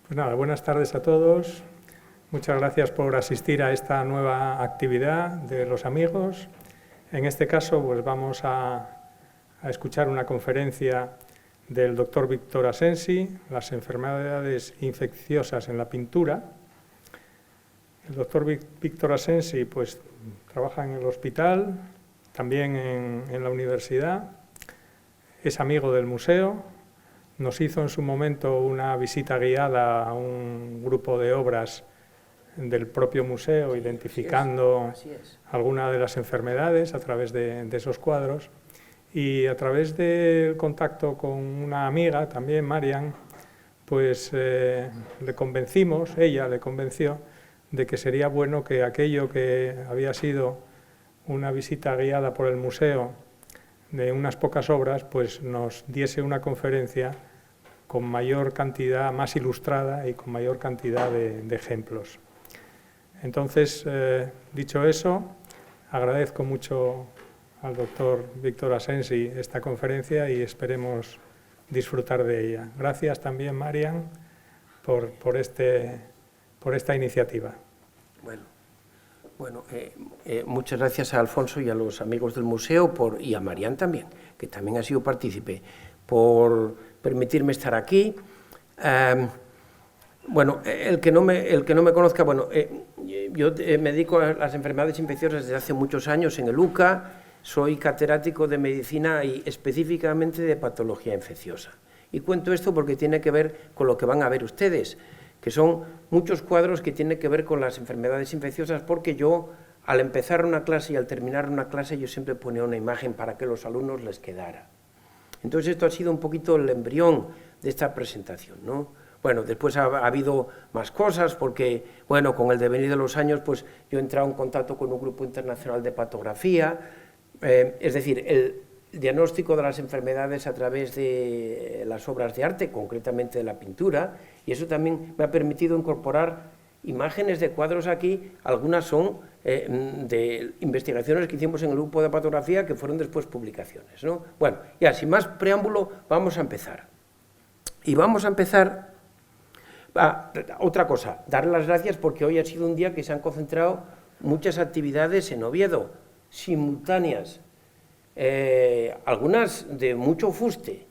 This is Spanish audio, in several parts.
Pues nada, buenas tardes a todos. Muchas gracias por asistir a esta nueva actividad de los amigos. En este caso, pues vamos a escuchar una conferencia del doctor Víctor Asensi, las enfermedades infecciosas en la pintura. El doctor Víctor Asensi pues, trabaja en el hospital, también en la universidad, es amigo del museo. Nos hizo en su momento una visita guiada a un grupo de obras del propio museo, identificando algunas de las enfermedades a través de esos cuadros. Y a través del contacto con una amiga, también Marian, pues le convencimos, ella le convenció, de que sería bueno que aquello que había sido una visita guiada por el museo de unas pocas obras, pues nos diese una conferencia con mayor cantidad, más ilustrada y con mayor cantidad de ejemplos. Entonces, dicho eso, agradezco mucho al doctor Víctor Asensi esta conferencia y esperemos disfrutar de ella. Gracias también, Marian, por esta iniciativa. Bueno, muchas gracias a Alfonso y a los amigos del museo y a Marian también, que también ha sido partícipe, por permitirme estar aquí. Bueno, el que no me conozca, bueno, yo me dedico a las enfermedades infecciosas desde hace muchos años en el UCA, soy catedrático de medicina y específicamente de patología infecciosa. Y cuento esto porque tiene que ver con lo que van a ver ustedes, que son muchos cuadros que tienen que ver con las enfermedades infecciosas, porque yo, al empezar una clase y al terminar una clase, yo siempre ponía una imagen para que los alumnos les quedara. Entonces esto ha sido un poquito el embrión de esta presentación, ¿no? Bueno, después ha habido más cosas, porque, bueno, con el devenir de los años, pues yo he entrado en contacto con un grupo internacional de patografía, es decir, el diagnóstico de las enfermedades a través de las obras de arte, concretamente de la pintura, y eso también me ha permitido incorporar imágenes de cuadros aquí. Algunas son de investigaciones que hicimos en el grupo de patografía, que fueron después publicaciones, ¿no? Bueno, ya, sin más preámbulo, vamos a empezar. Y vamos a empezar... otra cosa, dar las gracias porque hoy ha sido un día que se han concentrado muchas actividades en Oviedo, simultáneas, algunas de mucho fuste,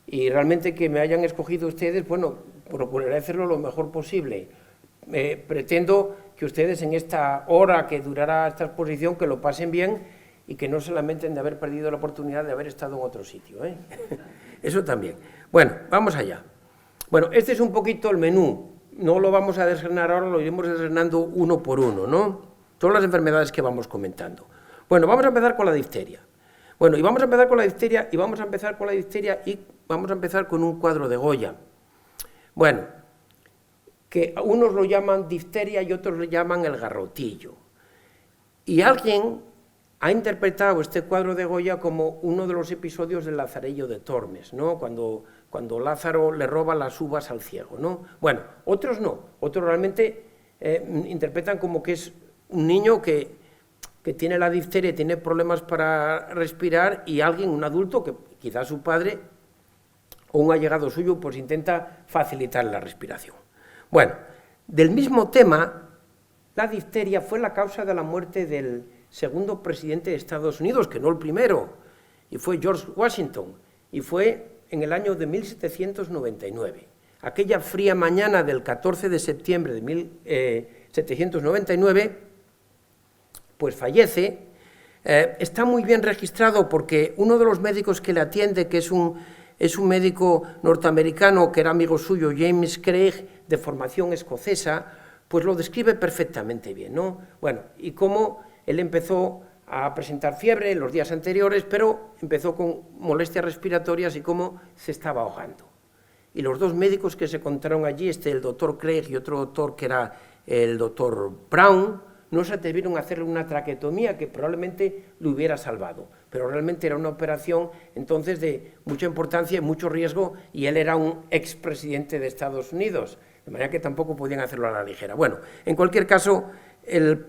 y realmente que me hayan escogido ustedes, bueno, procuraré hacerlo lo mejor posible. Pretendo que ustedes en esta hora que durará esta exposición, que lo pasen bien y que no se lamenten de haber perdido la oportunidad de haber estado en otro sitio, ¿eh? Eso también. Bueno, vamos allá. Bueno, este es un poquito el menú, no lo vamos a desgranar ahora, lo iremos desgranando uno por uno, ¿no? Todas las enfermedades que vamos comentando. Bueno, vamos a empezar con la difteria. Bueno, y vamos a empezar con la difteria, y vamos a empezar con un cuadro de Goya. Bueno, que unos lo llaman difteria y otros lo llaman el garrotillo. Y alguien ha interpretado este cuadro de Goya como uno de los episodios del Lazarillo de Tormes, ¿no? Cuando Lázaro le roba las uvas al ciego, ¿no? Bueno, otros no, otros realmente interpretan como que es un niño que tiene la difteria, tiene problemas para respirar, y alguien, un adulto, que quizás su padre o un allegado suyo, pues intenta facilitar la respiración. Bueno, del mismo tema, la difteria fue la causa de la muerte del segundo presidente de Estados Unidos, que no el primero, y fue George Washington, y fue en el año de 1799. Aquella fría mañana del 14 de septiembre de 1799, pues fallece. Está muy bien registrado porque uno de los médicos que le atiende, que es un médico norteamericano que era amigo suyo, James Craig, de formación escocesa, pues lo describe perfectamente bien, ¿no? Bueno, y cómo él empezó a presentar fiebre en los días anteriores, pero empezó con molestias respiratorias y cómo se estaba ahogando. Y los dos médicos que se encontraron allí, el doctor Craig y otro doctor que era el doctor Brown, no se atrevieron a hacerle una traqueotomía que probablemente lo hubiera salvado, pero realmente era una operación entonces de mucha importancia y mucho riesgo, y él era un expresidente de Estados Unidos, de manera que tampoco podían hacerlo a la ligera. Bueno, en cualquier caso, el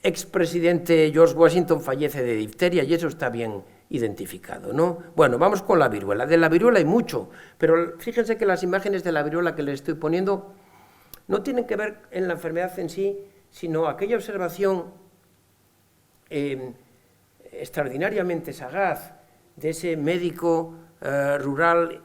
expresidente George Washington fallece de difteria y eso está bien identificado, ¿no? Bueno, vamos con la viruela. De la viruela hay mucho, pero fíjense que las imágenes de la viruela que les estoy poniendo no tienen que ver en la enfermedad en sí, sino aquella observación extraordinariamente sagaz de ese médico rural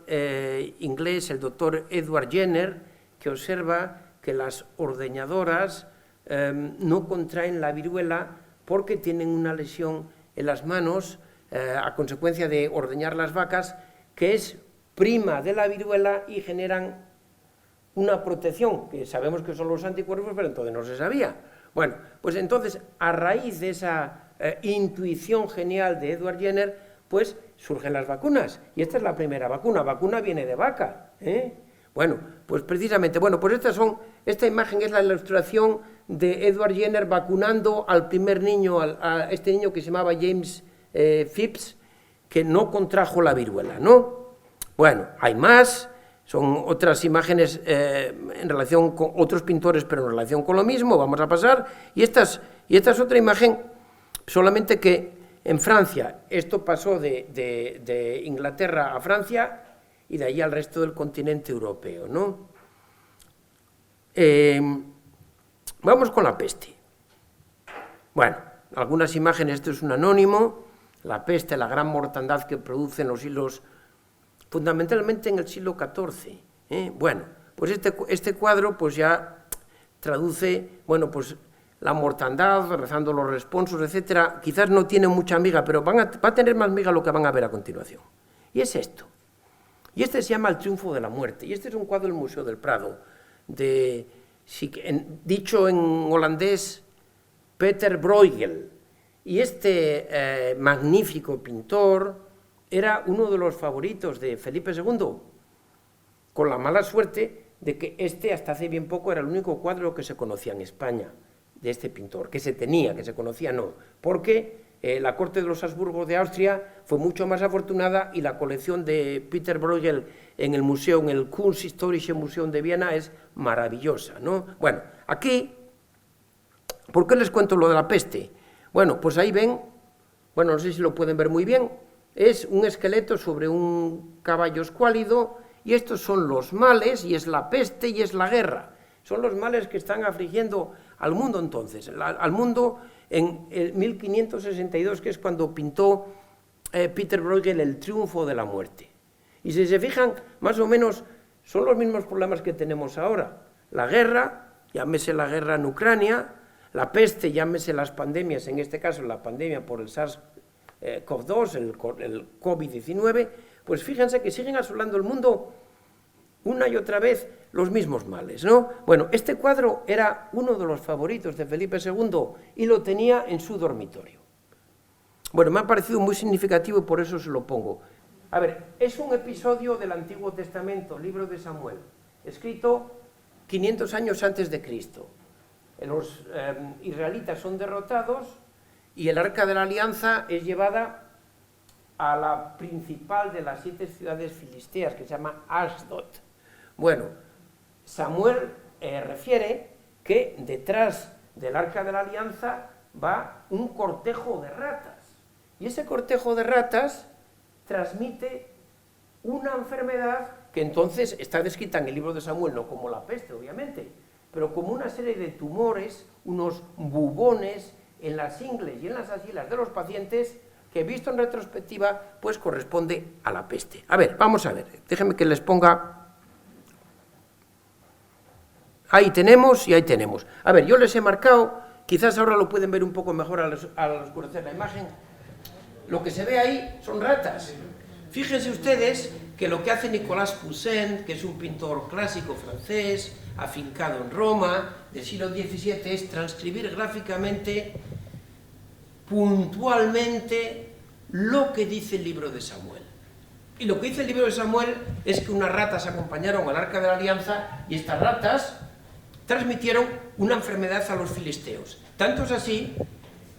inglés, el doctor Edward Jenner, que observa que las ordeñadoras no contraen la viruela porque tienen una lesión en las manos a consecuencia de ordeñar las vacas, que es prima de la viruela y generan una protección, que sabemos que son los anticuerpos, pero entonces no se sabía. Bueno, pues entonces, a raíz de esa intuición genial de Edward Jenner, pues surgen las vacunas, y esta es la primera vacuna viene de vaca, Bueno, pues precisamente, pues esta imagen es la ilustración de Edward Jenner vacunando al primer niño, a este niño que se llamaba James Phipps, que no contrajo la viruela, ¿no? Bueno, hay más, son otras imágenes en relación con otros pintores, pero en relación con lo mismo, vamos a pasar, y esta es otra imagen, solamente que en Francia, esto pasó de Inglaterra a Francia y de ahí al resto del continente europeo, ¿no? Vamos con la peste. Bueno, algunas imágenes, esto es un anónimo, la peste, la gran mortandad que produce en los siglos, fundamentalmente en el siglo XIV. Bueno, pues este cuadro pues ya traduce, pues la mortandad, rezando los responsos, etcétera. Quizás no tiene mucha miga, pero va a tener más miga lo que van a ver a continuación. Y es esto. Y este se llama El triunfo de la muerte. Y este es un cuadro del Museo del Prado, dicho en holandés, Peter Bruegel. Y este magnífico pintor era uno de los favoritos de Felipe II, con la mala suerte de que hasta hace bien poco era el único cuadro que se conocía en España de este pintor, que se conocía no, porque la corte de los Habsburgo de Austria fue mucho más afortunada y la colección de Peter Bruegel en el museo, en el Kunsthistorische Museum de Viena, es maravillosa, ¿no? Bueno, aquí, ¿por qué les cuento lo de la peste? Bueno, pues ahí ven, no sé si lo pueden ver muy bien, es un esqueleto sobre un caballo escuálido, y estos son los males, y es la peste y es la guerra. Son los males que están afligiendo al mundo entonces, al mundo en el 1562, que es cuando pintó Peter Bruegel El triunfo de la muerte. Y si se fijan, más o menos son los mismos problemas que tenemos ahora. La guerra, llámese la guerra en Ucrania, la peste, llámese las pandemias, en este caso la pandemia por el SARS-CoV-2, el COVID-19, pues fíjense que siguen asolando el mundo una y otra vez los mismos males, ¿no? Bueno, este cuadro era uno de los favoritos de Felipe II y lo tenía en su dormitorio. Bueno, me ha parecido muy significativo y por eso se lo pongo. A ver, es un episodio del Antiguo Testamento, libro de Samuel, escrito 500 años antes de Cristo. Los israelitas son derrotados y el Arca de la Alianza es llevada a la principal de las 7 ciudades filisteas, que se llama Ashdod. Bueno, Samuel refiere que detrás del Arca de la Alianza va un cortejo de ratas, y ese cortejo de ratas transmite una enfermedad que entonces está descrita en el libro de Samuel, no como la peste, obviamente, pero como una serie de tumores, unos bubones en las ingles y en las axilas de los pacientes, que visto en retrospectiva, pues corresponde a la peste. A ver, vamos a ver, déjenme que les ponga. Ahí tenemos y ahí tenemos. A ver, yo les he marcado, quizás ahora lo pueden ver un poco mejor al oscurecer la imagen. Lo que se ve ahí son ratas. Fíjense ustedes que lo que hace Nicolas Poussin, que es un pintor clásico francés, afincado en Roma, del siglo XVII, es transcribir gráficamente, puntualmente, lo que dice el libro de Samuel. Y lo que dice el libro de Samuel es que unas ratas acompañaron al Arca de la Alianza y estas ratas transmitieron una enfermedad a los filisteos. Tanto es así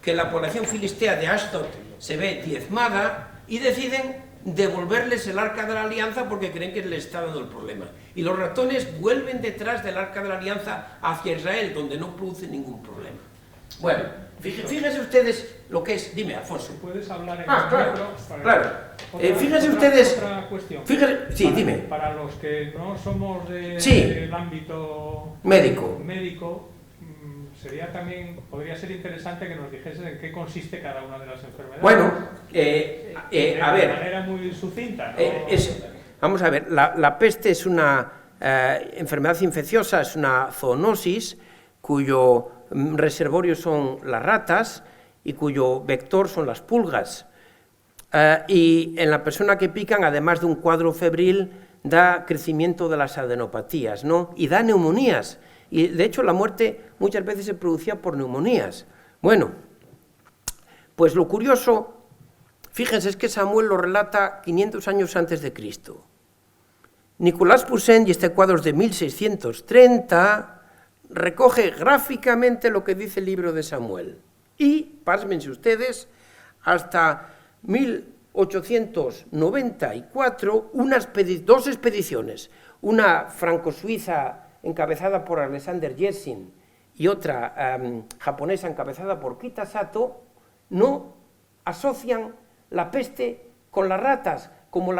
que la población filistea de Ashdod se ve diezmada y deciden devolverles el Arca de la Alianza porque creen que les está dando el problema. Y los ratones vuelven detrás del Arca de la Alianza hacia Israel, donde no produce ningún problema. Bueno, fíjense ustedes lo que es... Dime, Alfonso. Puedes hablar en claro, micro, claro. Fíjense ustedes... Otra cuestión. Sí, dime. Para los que no somos Sí. del ámbito médico, sería también, podría ser interesante que nos dijeses en qué consiste cada una de las enfermedades. Bueno, a ver, de manera muy sucinta, ¿no? Vamos a ver, la peste es una enfermedad infecciosa, es una zoonosis cuyo reservorio son las ratas y cuyo vector son las pulgas. Y en la persona que pican, además de un cuadro febril, da crecimiento de las adenopatías, ¿no? Y da neumonías. Y de hecho la muerte muchas veces se producía por neumonías. Bueno, pues lo curioso, fíjense, es que Samuel lo relata 500 años antes de Cristo. Nicolas Poussin, y este cuadro es de 1630, recoge gráficamente lo que dice el libro de Samuel. Y, pásmense ustedes, hasta 1894, dos expediciones, una franco-suiza encabezada por Alexander Yersin y otra japonesa encabezada por Kitasato, no asocian la peste con las ratas como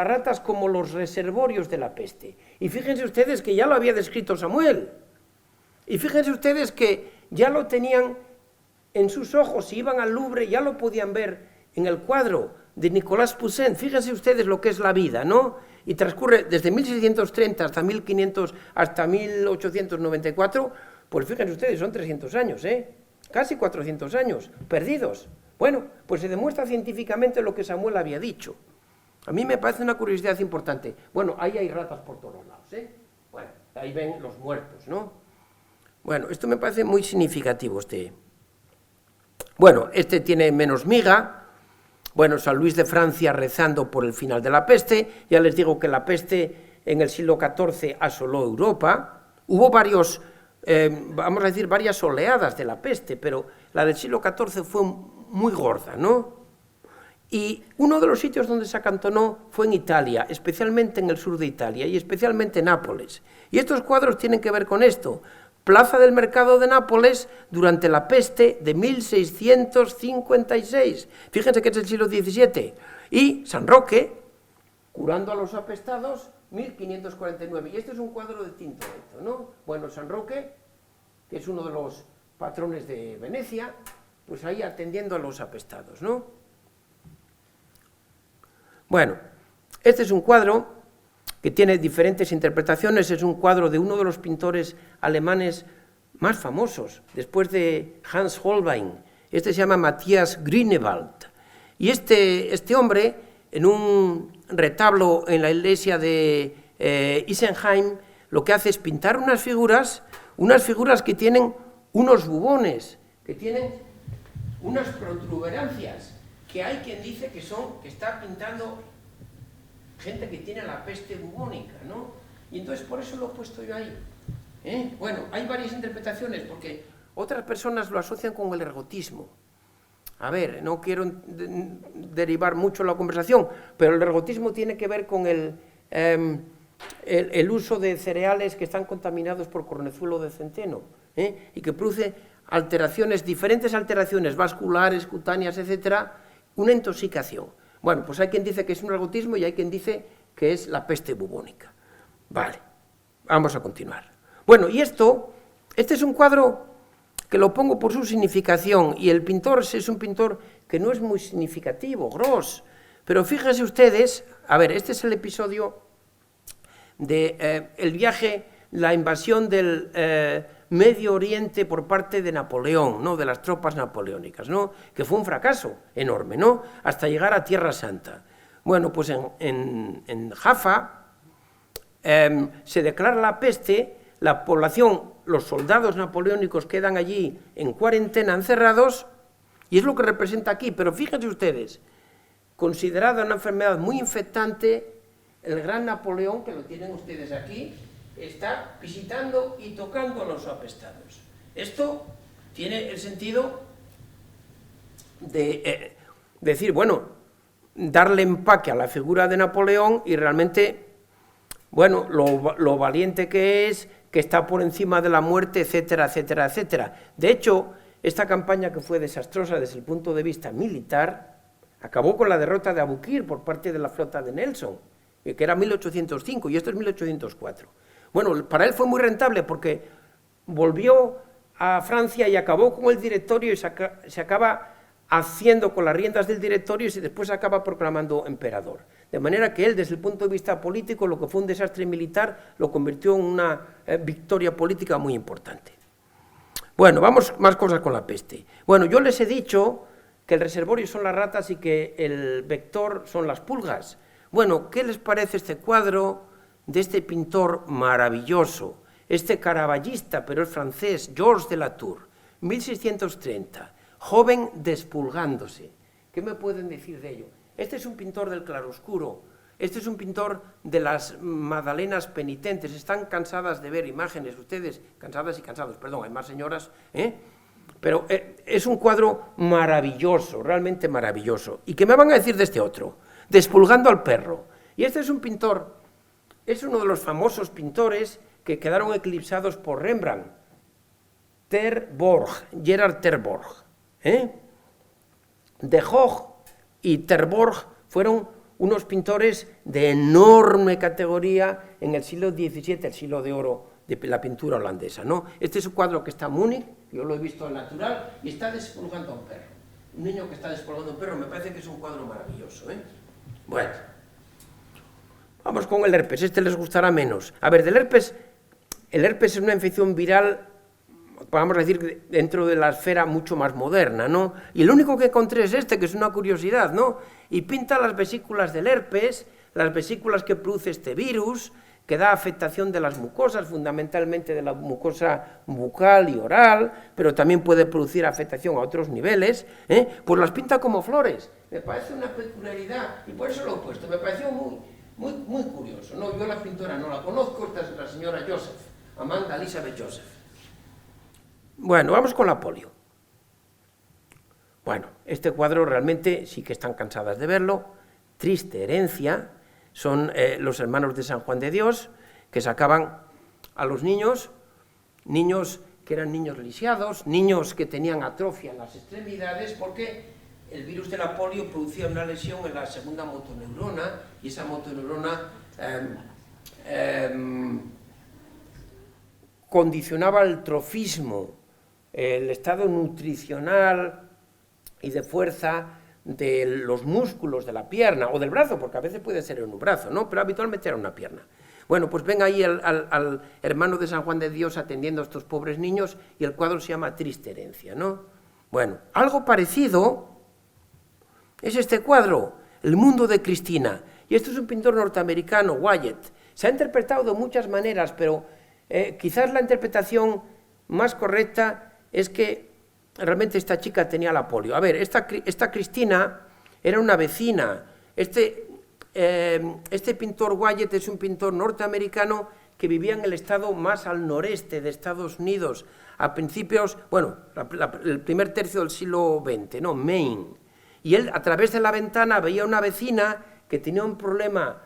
los reservorios de la peste. Y fíjense ustedes que ya lo había descrito Samuel, y fíjense ustedes que ya lo tenían en sus ojos, si iban al Louvre ya lo podían ver en el cuadro de Nicolas Poussin. Fíjense ustedes lo que es la vida, ¿no? Y transcurre desde 1630 hasta 1894, pues fíjense ustedes, son 300 años, casi 400 años, perdidos. Bueno, pues se demuestra científicamente lo que Samuel había dicho. A mí me parece una curiosidad importante. Bueno, ahí hay ratas por todos lados, Bueno, ahí ven los muertos, ¿no? Bueno, esto me parece muy significativo, Bueno, este tiene menos miga. Bueno, San Luis de Francia rezando por el final de la peste. Ya les digo que la peste en el siglo XIV asoló Europa. Hubo varias oleadas de la peste, pero la del siglo XIV fue muy gorda, ¿no? Y uno de los sitios donde se acantonó fue en Italia, especialmente en el sur de Italia, y especialmente en Nápoles. Y estos cuadros tienen que ver con esto. Plaza del Mercado de Nápoles durante la peste de 1656. Fíjense que es el siglo XVII. Y San Roque, curando a los apestados, 1549. Y este es un cuadro de Tintoretto, ¿no? Bueno, San Roque, que es uno de los patrones de Venecia, pues ahí atendiendo a los apestados, ¿no? Bueno, este es un cuadro que tiene diferentes interpretaciones, es un cuadro de uno de los pintores alemanes más famosos, después de Hans Holbein. Este se llama Matthias Grünewald. Y este hombre, en un retablo en la iglesia de Isenheim, lo que hace es pintar unas figuras que tienen unos bubones, que tienen unas protuberancias, que hay quien dice que está pintando gente que tiene la peste bubónica, ¿no? Y entonces por eso lo he puesto yo ahí. Bueno, hay varias interpretaciones, porque otras personas lo asocian con el ergotismo. A ver, no quiero derivar mucho la conversación, pero el ergotismo tiene que ver con el uso de cereales que están contaminados por cornezuelo de centeno, y que produce diferentes alteraciones vasculares, cutáneas, etcétera, una intoxicación. Bueno, pues hay quien dice que es un ergotismo y hay quien dice que es la peste bubónica. Vale, vamos a continuar. Bueno, y este es un cuadro que lo pongo por su significación, y el pintor es un pintor que no es muy significativo, Gros, pero fíjense ustedes, a ver, este es el episodio de el viaje, la invasión del Medio Oriente por parte de Napoleón, ¿no?, de las tropas napoleónicas, ¿no?, que fue un fracaso enorme, ¿no?, hasta llegar a Tierra Santa. Bueno, pues en Jaffa se declara la peste, la población, los soldados napoleónicos quedan allí en cuarentena, encerrados, y es lo que representa aquí. Pero fíjense ustedes, considerada una enfermedad muy infectante, el gran Napoleón, que lo tienen ustedes aquí, está visitando y tocando a los apestados. Esto tiene el sentido de decir, bueno, darle empaque a la figura de Napoleón y realmente, bueno, lo valiente que es, que está por encima de la muerte, etcétera, etcétera, etcétera. De hecho, esta campaña que fue desastrosa desde el punto de vista militar, acabó con la derrota de Abukir por parte de la flota de Nelson, que era 1805 y esto es 1804. Bueno, para él fue muy rentable porque volvió a Francia y acabó con el directorio y se acaba haciendo con las riendas del directorio y después se acaba proclamando emperador. De manera que él, desde el punto de vista político, lo que fue un desastre militar, lo convirtió en una victoria política muy importante. Bueno, vamos más cosas con la peste. Bueno, yo les he dicho que el reservorio son las ratas y que el vector son las pulgas. Bueno, ¿qué les parece este cuadro de este pintor maravilloso? Este caravallista, pero es francés, Georges de Latour, 1630, joven despulgándose. ¿Qué me pueden decir de ello? Este es un pintor del claroscuro, este es un pintor de las magdalenas penitentes. Están cansadas de ver imágenes, ustedes, cansadas y cansados, perdón, hay más señoras, pero es un cuadro maravilloso, realmente maravilloso. ¿Y qué me van a decir de este otro? Despulgando al perro. Y este es un pintor, es uno de los famosos pintores que quedaron eclipsados por Rembrandt, Gerard Terborg. De Hoogh y Terborg fueron unos pintores de enorme categoría en el siglo XVII, el siglo de oro de la pintura holandesa, ¿no? Este es un cuadro que está en Múnich, yo lo he visto en natural, y está despulgando a un perro. Un niño que está despulgando a un perro, me parece que es un cuadro maravilloso, Bueno, vamos con el herpes, este les gustará menos. A ver, el herpes es una infección viral, vamos a decir, dentro de la esfera mucho más moderna, ¿no? Y lo único que encontré es este, que es una curiosidad, ¿no? Y pinta las vesículas del herpes, las vesículas que produce este virus, que da afectación de las mucosas, fundamentalmente de la mucosa bucal y oral, pero también puede producir afectación a otros niveles, pues las pinta como flores. Me parece una peculiaridad, y por eso lo he puesto, me pareció muy curioso, ¿no? Yo la pintora no la conozco, esta es la señora Joseph, Amanda Elizabeth Joseph. Bueno, vamos con la polio. Bueno, este cuadro realmente sí que están cansadas de verlo, triste herencia, son los hermanos de San Juan de Dios, que sacaban a los niños que eran niños lisiados, niños que tenían atrofia en las extremidades, porque el virus de la polio producía una lesión en la segunda motoneurona, y esa motoneurona condicionaba el trofismo, el estado nutricional y de fuerza de los músculos de la pierna o del brazo, porque a veces puede ser en un brazo, ¿no? Pero habitualmente era una pierna. Bueno, pues ven ahí al hermano de San Juan de Dios atendiendo a estos pobres niños y el cuadro se llama Triste herencia, ¿no? Bueno, algo parecido es este cuadro, El mundo de Cristina, y este es un pintor norteamericano, Wyatt. Se ha interpretado de muchas maneras, pero quizás la interpretación más correcta es que realmente esta chica tenía la polio. A ver, esta Cristina era una vecina. Este pintor Wyatt es un pintor norteamericano que vivía en el estado más al noreste de Estados Unidos, a principios, bueno, el primer tercio del siglo XX, ¿no? Maine. Y él, a través de la ventana, veía una vecina que tenía un problema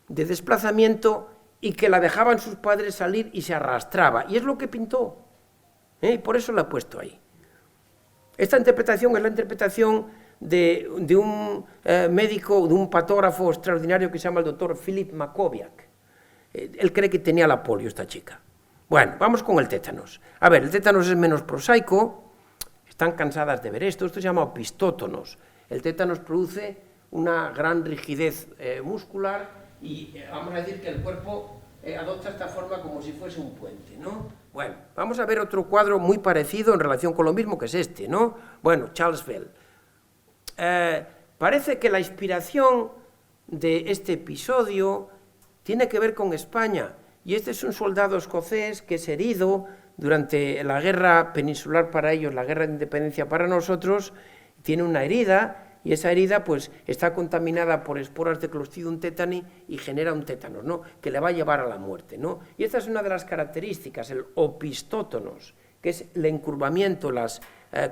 de desplazamiento y que la dejaban sus padres salir y se arrastraba. Y es lo que pintó. Y por eso la he puesto ahí. Esta interpretación es la interpretación de un médico, de un patógrafo extraordinario que se llama el doctor Philip Makowiak. Él cree que tenía la polio esta chica. Bueno, vamos con el tétanos. A ver, el tétanos es menos prosaico, están cansadas de ver esto se llama opistótonos. El tétanos produce una gran rigidez muscular y vamos a decir que el cuerpo adopta esta forma como si fuese un puente, ¿no? Bueno, vamos a ver otro cuadro muy parecido en relación con lo mismo, que es este, ¿no? Bueno, Charles Bell. Parece que la inspiración de este episodio tiene que ver con España, y este es un soldado escocés que es herido durante la guerra peninsular para ellos, la guerra de independencia para nosotros, tiene una herida, y esa herida pues está contaminada por esporas de Clostridium tetani y genera un tétanos, ¿no? Que le va a llevar a la muerte, ¿no? Y esta es una de las características, el opistótonos, que es el encurvamiento, las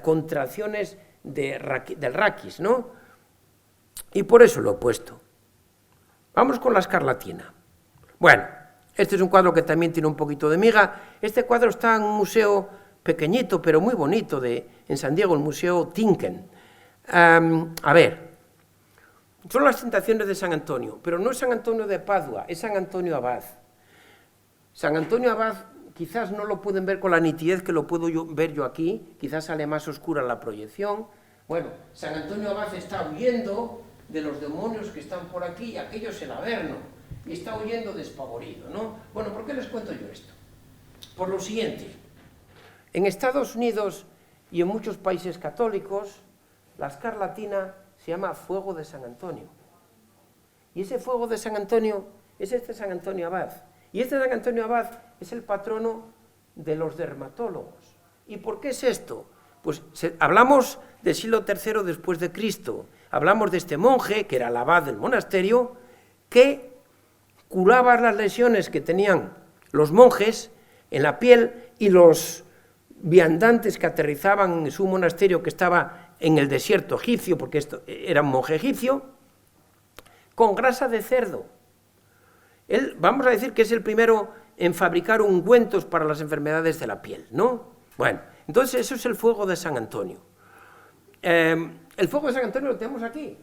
contracciones del raquis, ¿no? Y por eso lo he puesto. Vamos con la escarlatina. Bueno, este es un cuadro que también tiene un poquito de miga. Este cuadro está en un museo pequeñito, pero muy bonito, en San Diego, el Museo Tinken. A ver, son las tentaciones de San Antonio, pero no es San Antonio de Padua, es San Antonio Abad. San Antonio Abad quizás no lo pueden ver con la nitidez que lo puedo ver yo aquí, quizás sale más oscura la proyección. Bueno, San Antonio Abad está huyendo de los demonios que están por aquí, y aquello es el Averno, y está huyendo despavorido, ¿no? Bueno, ¿por qué les cuento yo esto? Por lo siguiente, en Estados Unidos y en muchos países católicos, la escarlatina se llama fuego de San Antonio. Y ese fuego de San Antonio es este San Antonio Abad. Y este San Antonio Abad es el patrono de los dermatólogos. ¿Y por qué es esto? Pues hablamos del siglo III después de Cristo. Hablamos de este monje, que era el abad del monasterio, que curaba las lesiones que tenían los monjes en la piel y los viandantes que aterrizaban en su monasterio, que estaba en el desierto egipcio, porque esto era un monje egipcio, con grasa de cerdo. Él, vamos a decir que es el primero en fabricar ungüentos para las enfermedades de la piel, ¿no? Bueno, entonces eso es el fuego de San Antonio. El fuego de San Antonio lo tenemos aquí.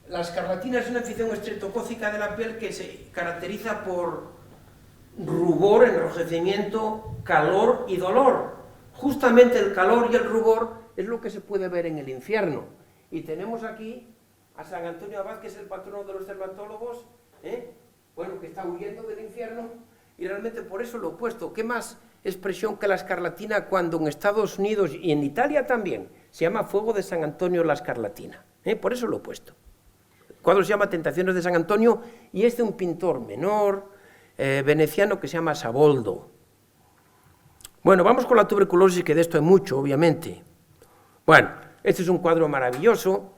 La escarlatina es una infección estreptocócica de la piel que se caracteriza por rubor, enrojecimiento, calor y dolor. Justamente el calor y el rubor es lo que se puede ver en el infierno. Y tenemos aquí a San Antonio Abad, que es el patrono de los dermatólogos, bueno, que está huyendo del infierno, y realmente por eso lo he puesto. ¿Qué más expresión que la escarlatina cuando en Estados Unidos y en Italia también se llama fuego de San Antonio la escarlatina? Por eso lo he puesto. El cuadro se llama Tentaciones de San Antonio y es de un pintor menor, veneciano, que se llama Saboldo. Bueno, vamos con la tuberculosis, que de esto hay mucho, obviamente. Bueno, este es un cuadro maravilloso,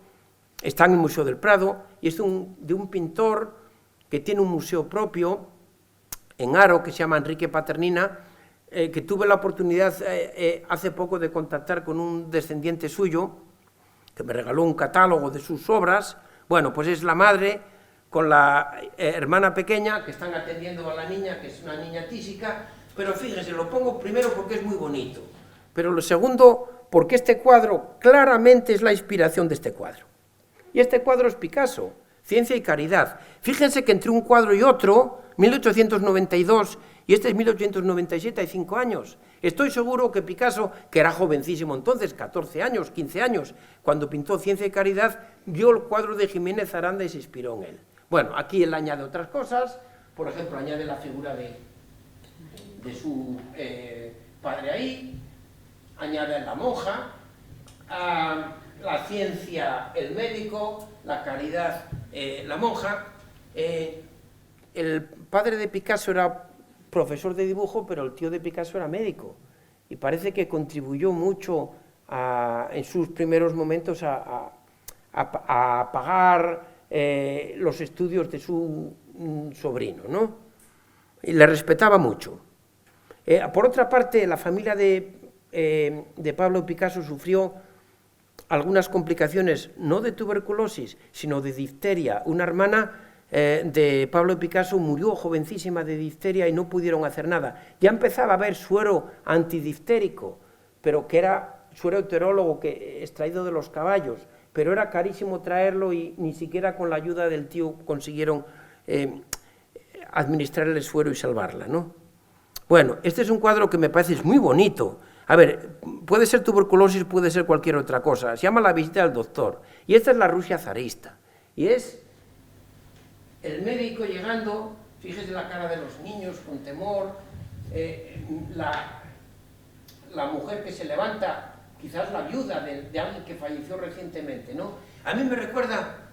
está en el Museo del Prado, y es de un pintor que tiene un museo propio en Haro, que se llama Enrique Paternina, que tuve la oportunidad hace poco de contactar con un descendiente suyo, que me regaló un catálogo de sus obras. Bueno, pues es la madre con la hermana pequeña, que están atendiendo a la niña, que es una niña tísica, pero fíjese, lo pongo primero porque es muy bonito, pero lo segundo, porque este cuadro claramente es la inspiración de este cuadro. Y este cuadro es Picasso, Ciencia y Caridad. Fíjense que entre un cuadro y otro, 1892 y este es 1897, hay 5 años. Estoy seguro que Picasso, que era jovencísimo entonces, 14 años, 15 años, cuando pintó Ciencia y Caridad, vio el cuadro de Jiménez Aranda y se inspiró en él. Bueno, aquí él añade otras cosas, por ejemplo, añade la figura de su padre ahí, añade la monja, la ciencia el médico, la caridad la monja. El padre de Picasso era profesor de dibujo, pero el tío de Picasso era médico, y parece que contribuyó mucho en sus primeros momentos a pagar los estudios de su sobrino, ¿no? Y le respetaba mucho. Por otra parte, la familia de Pablo Picasso sufrió algunas complicaciones, no de tuberculosis, sino de difteria. Una hermana de Pablo Picasso murió jovencísima de difteria y no pudieron hacer nada. Ya empezaba a haber suero antidiftérico, pero que era suero heterólogo extraído de los caballos, pero era carísimo traerlo y ni siquiera con la ayuda del tío consiguieron administrar el suero y salvarla, ¿no? Bueno, este es un cuadro que me parece muy bonito. A ver, puede ser tuberculosis, puede ser cualquier otra cosa. Se llama La visita del doctor. Y esta es la Rusia zarista. Y es el médico llegando, fíjese la cara de los niños con temor, la mujer que se levanta, quizás la viuda de alguien que falleció recientemente, ¿no? A mí me recuerda,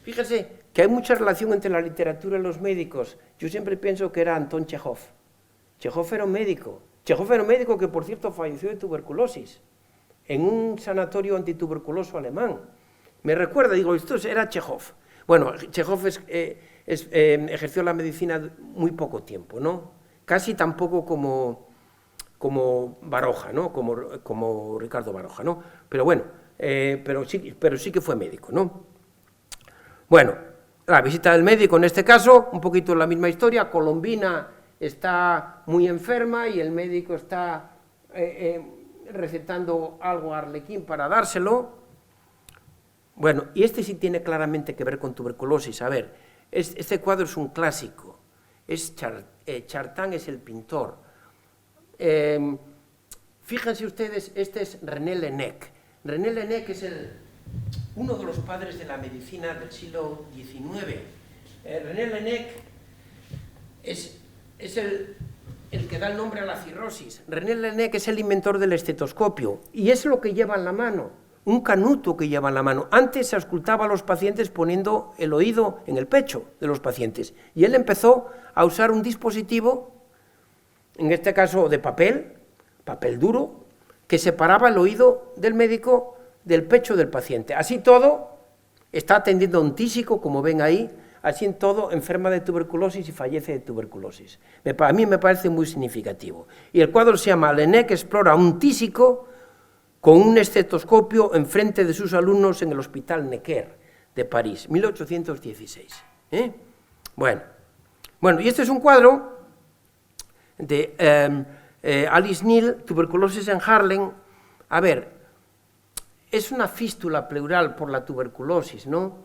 fíjese, que hay mucha relación entre la literatura y los médicos. Yo siempre pienso que era Anton Chejov. Chejov era un médico. Chejov era un médico que, por cierto, falleció de tuberculosis en un sanatorio antituberculoso alemán. Me recuerda, digo, esto era Chejov. Bueno, Chejov ejerció la medicina muy poco tiempo, ¿no? Casi tampoco como Baroja, ¿no? Como Ricardo Baroja, ¿no? Pero bueno, pero sí que fue médico, ¿no? Bueno, la visita del médico en este caso, un poquito la misma historia. Colombina está muy enferma y el médico está recetando algo a Arlequín para dárselo. Bueno, y este sí tiene claramente que ver con tuberculosis. A ver, este cuadro es un clásico. Chartán es el pintor. Fíjense ustedes, este es René Laennec. René Laennec es uno de los padres de la medicina del siglo XIX. René Laennec es el que da el nombre a la cirrosis. René Laennec es el inventor del estetoscopio, y es lo que lleva en la mano, un canuto que lleva en la mano. Antes se auscultaba a los pacientes poniendo el oído en el pecho de los pacientes, y él empezó a usar un dispositivo, en este caso de papel duro, que separaba el oído del médico del pecho del paciente. Así todo, está atendiendo a un tísico, como ven ahí, así en todo enferma de tuberculosis y fallece de tuberculosis. A mí me parece muy significativo. Y el cuadro se llama Laennec explora un tísico con un estetoscopio enfrente de sus alumnos en el Hospital Necker de París, 1816. Bueno, y este es un cuadro de Alice Neal, tuberculosis en Harlem. A ver, es una fístula pleural por la tuberculosis, ¿no?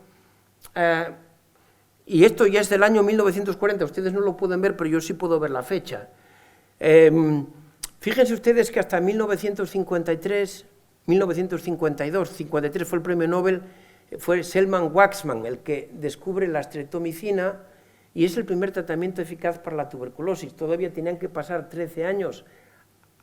Y esto ya es del año 1940, ustedes no lo pueden ver, pero yo sí puedo ver la fecha. Fíjense ustedes que hasta 1953, 1952, 53 fue el premio Nobel, fue Selman Waksman el que descubre la streptomicina, y es el primer tratamiento eficaz para la tuberculosis. Todavía tenían que pasar 13 años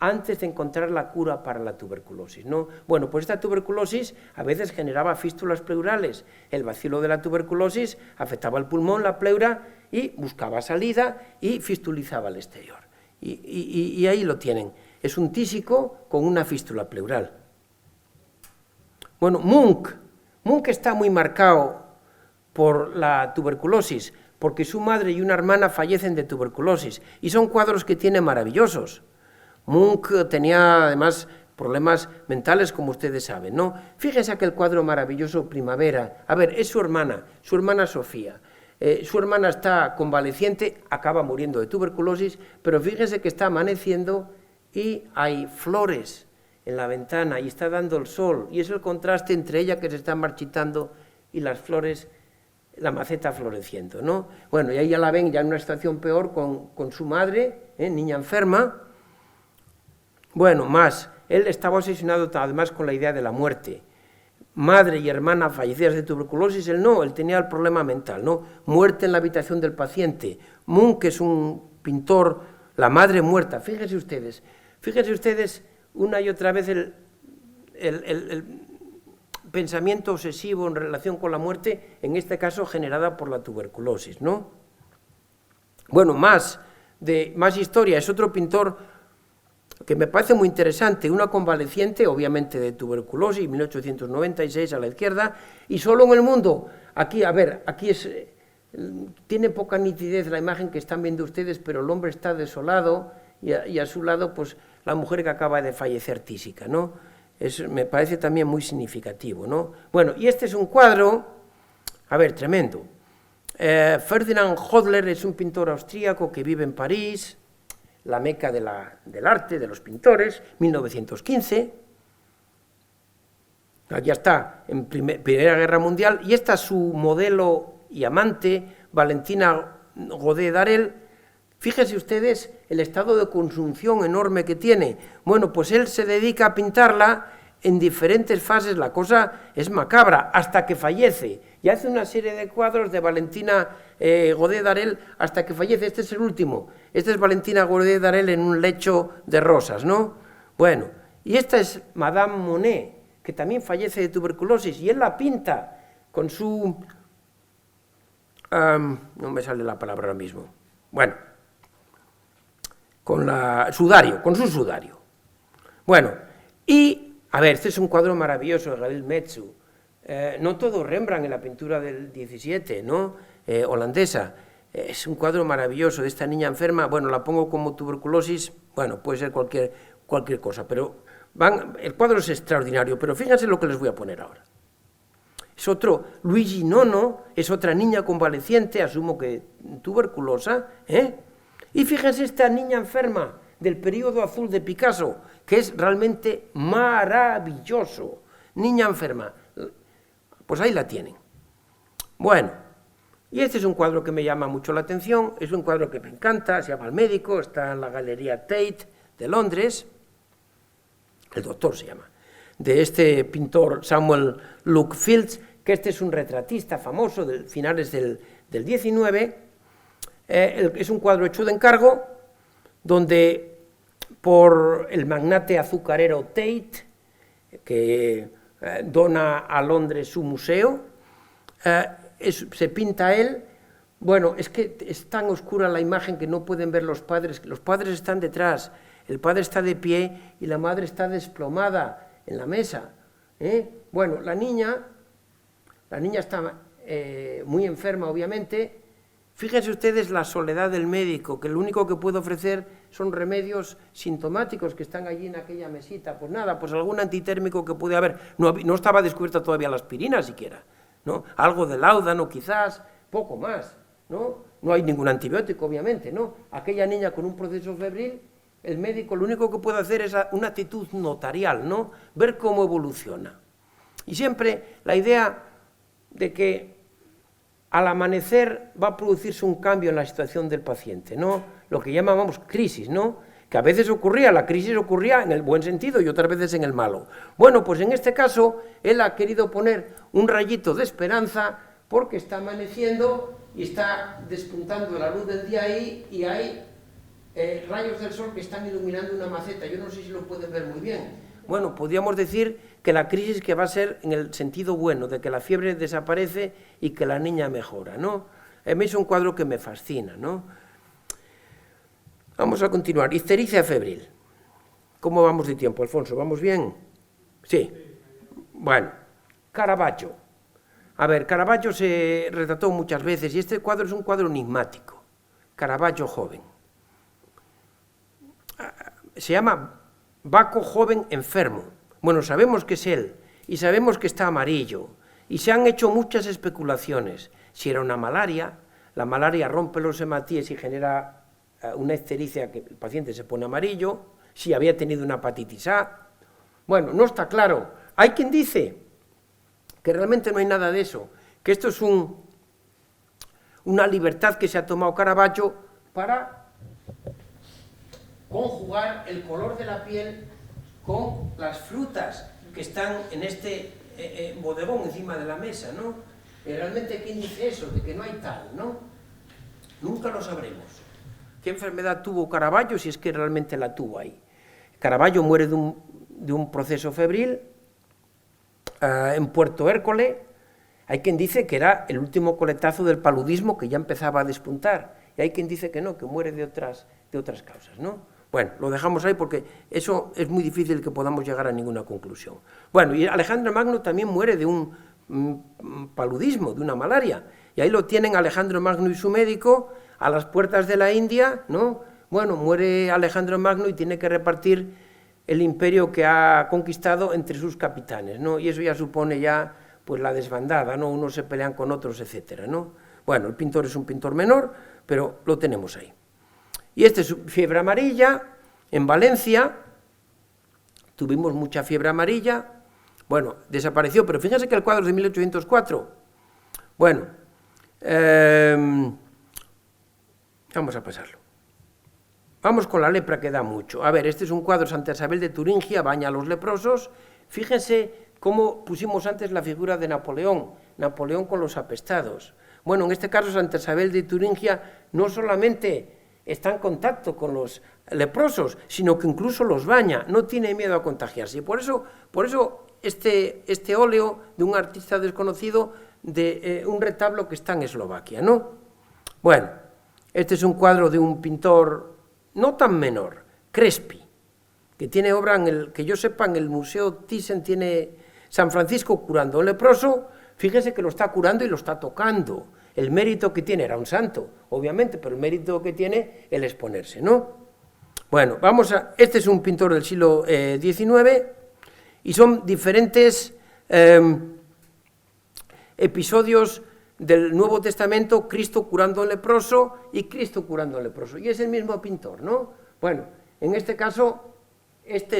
antes de encontrar la cura para la tuberculosis, ¿no? Bueno, pues esta tuberculosis a veces generaba fístulas pleurales. El bacilo de la tuberculosis afectaba el pulmón, la pleura, y buscaba salida y fistulizaba el exterior. Y ahí lo tienen. Es un tísico con una fístula pleural. Bueno, Munch está muy marcado por la tuberculosis, porque su madre y una hermana fallecen de tuberculosis, y son cuadros que tiene maravillosos. Munch tenía además problemas mentales, como ustedes saben, ¿no? Fíjense aquel cuadro maravilloso, Primavera. A ver, es su hermana Sofía. Su hermana está convaleciente, acaba muriendo de tuberculosis, pero fíjense que está amaneciendo y hay flores en la ventana y está dando el sol, y es el contraste entre ella que se está marchitando y las flores, la maceta floreciendo, ¿no? Bueno, y ahí ya la ven ya en una situación peor con su madre, niña enferma. Bueno, más, él estaba obsesionado además con la idea de la muerte. Madre y hermana fallecidas de tuberculosis, él no, él tenía el problema mental, ¿no? Muerte en la habitación del paciente. Munch es un pintor, la madre muerta. Fíjense ustedes una y otra vez el pensamiento obsesivo en relación con la muerte, en este caso generada por la tuberculosis, ¿no? Bueno, más historia, es otro pintor que me parece muy interesante, una convaleciente, obviamente de tuberculosis, 1896 a la izquierda, y solo en el mundo, aquí, a ver, aquí tiene poca nitidez la imagen que están viendo ustedes, pero el hombre está desolado, y a su lado, pues, la mujer que acaba de fallecer tísica, ¿no? Me parece también muy significativo, ¿no? Bueno, y este es un cuadro, a ver, tremendo. Ferdinand Hodler es un pintor austríaco que vive en París, la meca del arte, de los pintores, 1915. Ya está, en Primera Guerra Mundial, y esta es su modelo y amante, Valentina Godet d'Arel. Fíjense ustedes el estado de consunción enorme que tiene. Bueno, pues él se dedica a pintarla en diferentes fases, la cosa es macabra, hasta que fallece. Y hace una serie de cuadros de Valentina Godet d'Arel hasta que fallece. Este es el último. Este es Valentina Godet d'Arel en un lecho de rosas, ¿no? Bueno, y esta es Madame Monet, que también fallece de tuberculosis, y él la pinta con su... no me sale la palabra ahora mismo. Bueno, con su sudario. Bueno, y, a ver, este es un cuadro maravilloso de Gabriel Metsu. No todo Rembrandt en la pintura del 17, ¿no? Holandesa. Es un cuadro maravilloso de esta niña enferma. Bueno, la pongo como tuberculosis, bueno, puede ser cualquier cosa, pero el cuadro es extraordinario, pero fíjense lo que les voy a poner ahora. Es otro, Luigi Nono, es otra niña convaleciente, asumo que tuberculosa, Y fíjense esta niña enferma del periodo azul de Picasso, que es realmente maravilloso. Niña enferma. Pues ahí la tienen. Bueno, y este es un cuadro que me llama mucho la atención, es un cuadro que me encanta, se llama El médico, está en la Galería Tate de Londres, el doctor se llama, de este pintor Samuel Luke Fields, que este es un retratista famoso de finales del 19, es un cuadro hecho de encargo, donde por el magnate azucarero Tate, que dona a Londres su museo, se pinta él. Bueno, es que es tan oscura la imagen que no pueden ver los padres están detrás, el padre está de pie y la madre está desplomada en la mesa. Bueno, la niña está muy enferma, obviamente. Fíjense ustedes la soledad del médico, que lo único que puede ofrecer son remedios sintomáticos que están allí en aquella mesita. Pues nada, pues algún antitérmico que puede haber. No estaba descubierta todavía la aspirina siquiera, ¿no? Algo de láudano quizás, poco más, ¿no? No hay ningún antibiótico, obviamente, ¿no? Aquella niña con un proceso febril, el médico lo único que puede hacer es una actitud notarial, ¿no? Ver cómo evoluciona. Y siempre la idea de que al amanecer va a producirse un cambio en la situación del paciente, ¿no? Lo que llamamos crisis, ¿no? Que a veces la crisis ocurría en el buen sentido y otras veces en el malo. Bueno, pues en este caso, él ha querido poner un rayito de esperanza porque está amaneciendo y está despuntando la luz del día ahí y hay rayos del sol que están iluminando una maceta. Yo no sé si lo pueden ver muy bien. Bueno, podríamos decir que la crisis que va a ser en el sentido bueno, de que la fiebre desaparece y que la niña mejora, ¿no? A mí es un cuadro que me fascina, ¿no? Vamos a continuar. Ictericia febril. ¿Cómo vamos de tiempo, Alfonso? ¿Vamos bien? Sí. Bueno, Caravaggio. A ver, Caravaggio se retrató muchas veces y este cuadro es un cuadro enigmático. Caravaggio joven. Se llama Baco joven enfermo. Bueno, sabemos que es él y sabemos que está amarillo y se han hecho muchas especulaciones. Si era una malaria, la malaria rompe los hematíes y genera una ictericia que el paciente se pone amarillo, si había tenido una hepatitis A. Bueno, no está claro. Hay quien dice que realmente no hay nada de eso, que esto es una libertad que se ha tomado Caravaggio para conjugar el color de la piel con las frutas que están en este bodegón encima de la mesa, ¿no? Realmente, ¿quién dice eso? De que no hay tal, ¿no? Nunca lo sabremos. ¿Qué enfermedad tuvo Caravaggio si es que realmente la tuvo ahí? Caravaggio muere de un proceso febril en Puerto Hércole. Hay quien dice que era el último coletazo del paludismo que ya empezaba a despuntar. Y hay quien dice que no, que muere de otras causas, ¿no? Bueno, lo dejamos ahí porque eso es muy difícil que podamos llegar a ninguna conclusión. Bueno, y Alejandro Magno también muere de un paludismo, de una malaria. Y ahí lo tienen Alejandro Magno y su médico a las puertas de la India, ¿no? Bueno, muere Alejandro Magno y tiene que repartir el imperio que ha conquistado entre sus capitanes, ¿no? Y eso ya supone ya, pues, la desbandada, ¿no? Unos se pelean con otros, etcétera, ¿no? Bueno, el pintor es un pintor menor, pero lo tenemos ahí. Y este es fiebre amarilla, en Valencia, tuvimos mucha fiebre amarilla, bueno, desapareció, pero fíjense que el cuadro es de 1804. Bueno, vamos a pasarlo. Vamos con la lepra, que da mucho. A ver, este es un cuadro de Santa Isabel de Turingia, baña a los leprosos. Fíjense cómo pusimos antes la figura de Napoleón con los apestados. Bueno, en este caso Santa Isabel de Turingia no solamente está en contacto con los leprosos, sino que incluso los baña, no tiene miedo a contagiarse. Y por eso este óleo de un artista desconocido, de un retablo que está en Eslovaquia, ¿no? Bueno, este es un cuadro de un pintor no tan menor, Crespi, que tiene obra que yo sepa, en el Museo Thyssen tiene San Francisco curando a un leproso. Fíjese que lo está curando y lo está tocando. El mérito que tiene, era un santo, obviamente, pero el mérito que tiene el exponerse, ¿no? Bueno, este es un pintor del siglo XIX y son diferentes episodios del Nuevo Testamento, Cristo curando al leproso y Cristo curando al leproso. Y es el mismo pintor, ¿no? Bueno, En este caso,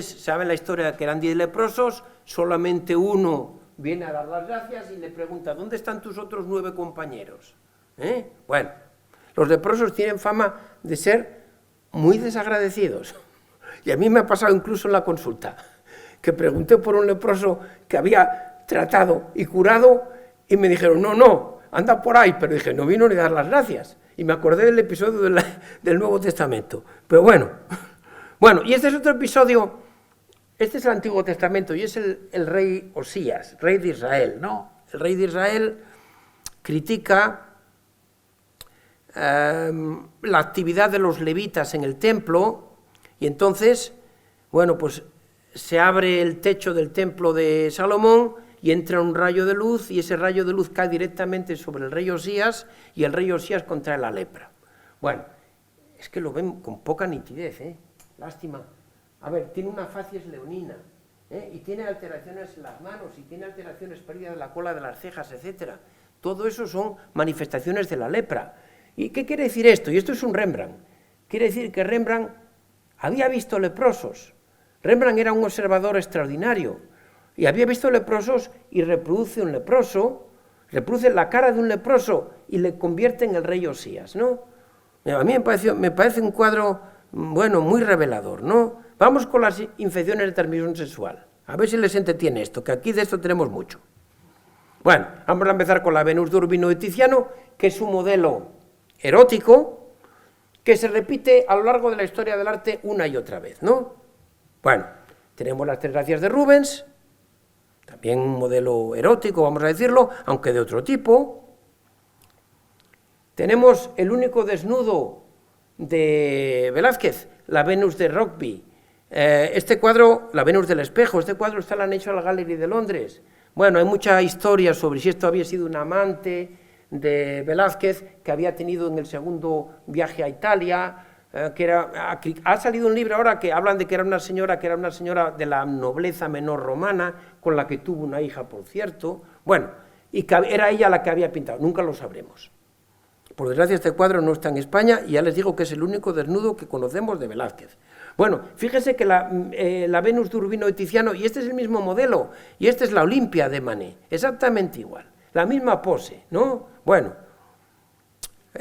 saben la historia que eran 10 leprosos, solamente uno viene a dar las gracias y le pregunta, ¿dónde están tus otros 9 compañeros? Bueno, los leprosos tienen fama de ser muy desagradecidos. Y a mí me ha pasado incluso en la consulta, que pregunté por un leproso que había tratado y curado y me dijeron, no, anda por ahí, pero dije, no vino ni a dar las gracias. Y me acordé del episodio del Nuevo Testamento. Pero bueno, y este es otro episodio, este es el Antiguo Testamento y es el rey Osías, rey de Israel, ¿no? El rey de Israel critica la actividad de los levitas en el templo y entonces, bueno, pues se abre el techo del templo de Salomón y entra un rayo de luz y ese rayo de luz cae directamente sobre el rey Osías y el rey Osías contrae la lepra. Bueno, es que lo ven con poca nitidez, lástima. A ver, tiene una facies leonina, y tiene alteraciones en las manos, y tiene alteraciones, pérdida de la cola de las cejas, etc. Todo eso son manifestaciones de la lepra. ¿Y qué quiere decir esto? Y esto es un Rembrandt. Quiere decir que Rembrandt había visto leprosos. Rembrandt era un observador extraordinario, y había visto leprosos y reproduce un leproso, reproduce la cara de un leproso y le convierte en el rey Osías, ¿no? A mí me parece un cuadro, bueno, muy revelador, ¿no? Vamos con las infecciones de transmisión sexual. A ver si les entretiene esto, que aquí de esto tenemos mucho. Bueno, vamos a empezar con la Venus de Urbino de Tiziano, que es un modelo erótico que se repite a lo largo de la historia del arte una y otra vez, ¿no? Bueno, tenemos las 3 gracias de Rubens, también un modelo erótico, vamos a decirlo, aunque de otro tipo. Tenemos el único desnudo de Velázquez, la Venus de Rokeby. Este cuadro, la Venus del espejo, este cuadro está en la National Gallery de Londres. Bueno, hay mucha historia sobre si esto había sido un amante de Velázquez que había tenido en el segundo viaje a Italia, ha salido un libro ahora que hablan de que era una señora de la nobleza menor romana, con la que tuvo una hija, por cierto. Bueno, y que era ella la que había pintado, nunca lo sabremos. Por desgracia este cuadro no está en España y ya les digo que es el único desnudo que conocemos de Velázquez. Bueno, fíjese que la Venus de Urbino de Tiziano, y este es el mismo modelo, y esta es la Olimpia de Manet, exactamente igual, la misma pose, ¿no? Bueno,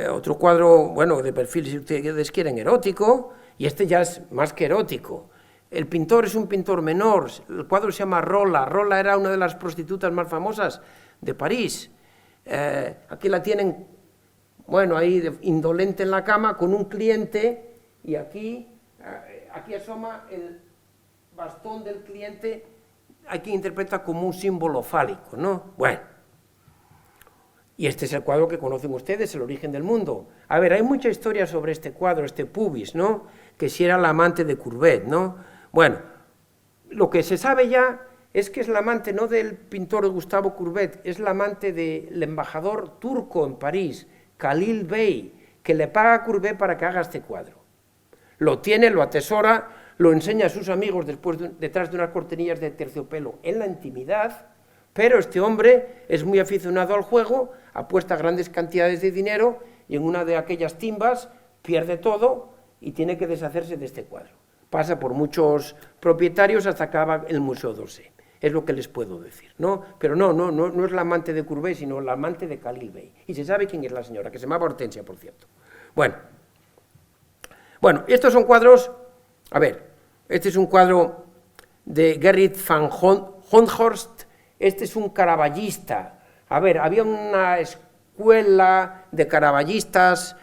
otro cuadro, bueno, de perfil, si ustedes quieren, erótico, y este ya es más que erótico. El pintor es un pintor menor, el cuadro se llama Rolla. Rolla era una de las prostitutas más famosas de París. Aquí la tienen, bueno, ahí indolente en la cama con un cliente, y aquí asoma el bastón del cliente, aquí interpreta como un símbolo fálico, ¿no? Bueno. Y este es el cuadro que conocen ustedes, El origen del mundo. A ver, hay mucha historia sobre este cuadro, este pubis, ¿no? Que si era la amante de Courbet, ¿no? Bueno, lo que se sabe ya es que es la amante no del pintor Gustavo Courbet, es la amante del embajador turco en París, Khalil Bey, que le paga a Courbet para que haga este cuadro. Lo tiene, lo atesora, lo enseña a sus amigos detrás de unas cortinillas de terciopelo en la intimidad. Pero este hombre es muy aficionado al juego, apuesta grandes cantidades de dinero y en una de aquellas timbas pierde todo y tiene que deshacerse de este cuadro. Pasa por muchos propietarios hasta que acaba el Museo d'Orsay. Es lo que les puedo decir, ¿no? Pero no es la amante de Courbet, sino la amante de Khalil Bey. Y se sabe quién es la señora, que se llamaba Hortensia, por cierto. Bueno, estos son cuadros. A ver, este es un cuadro de Gerrit van Honthorst. Este es un caravallista. A ver, había una escuela de caravallistas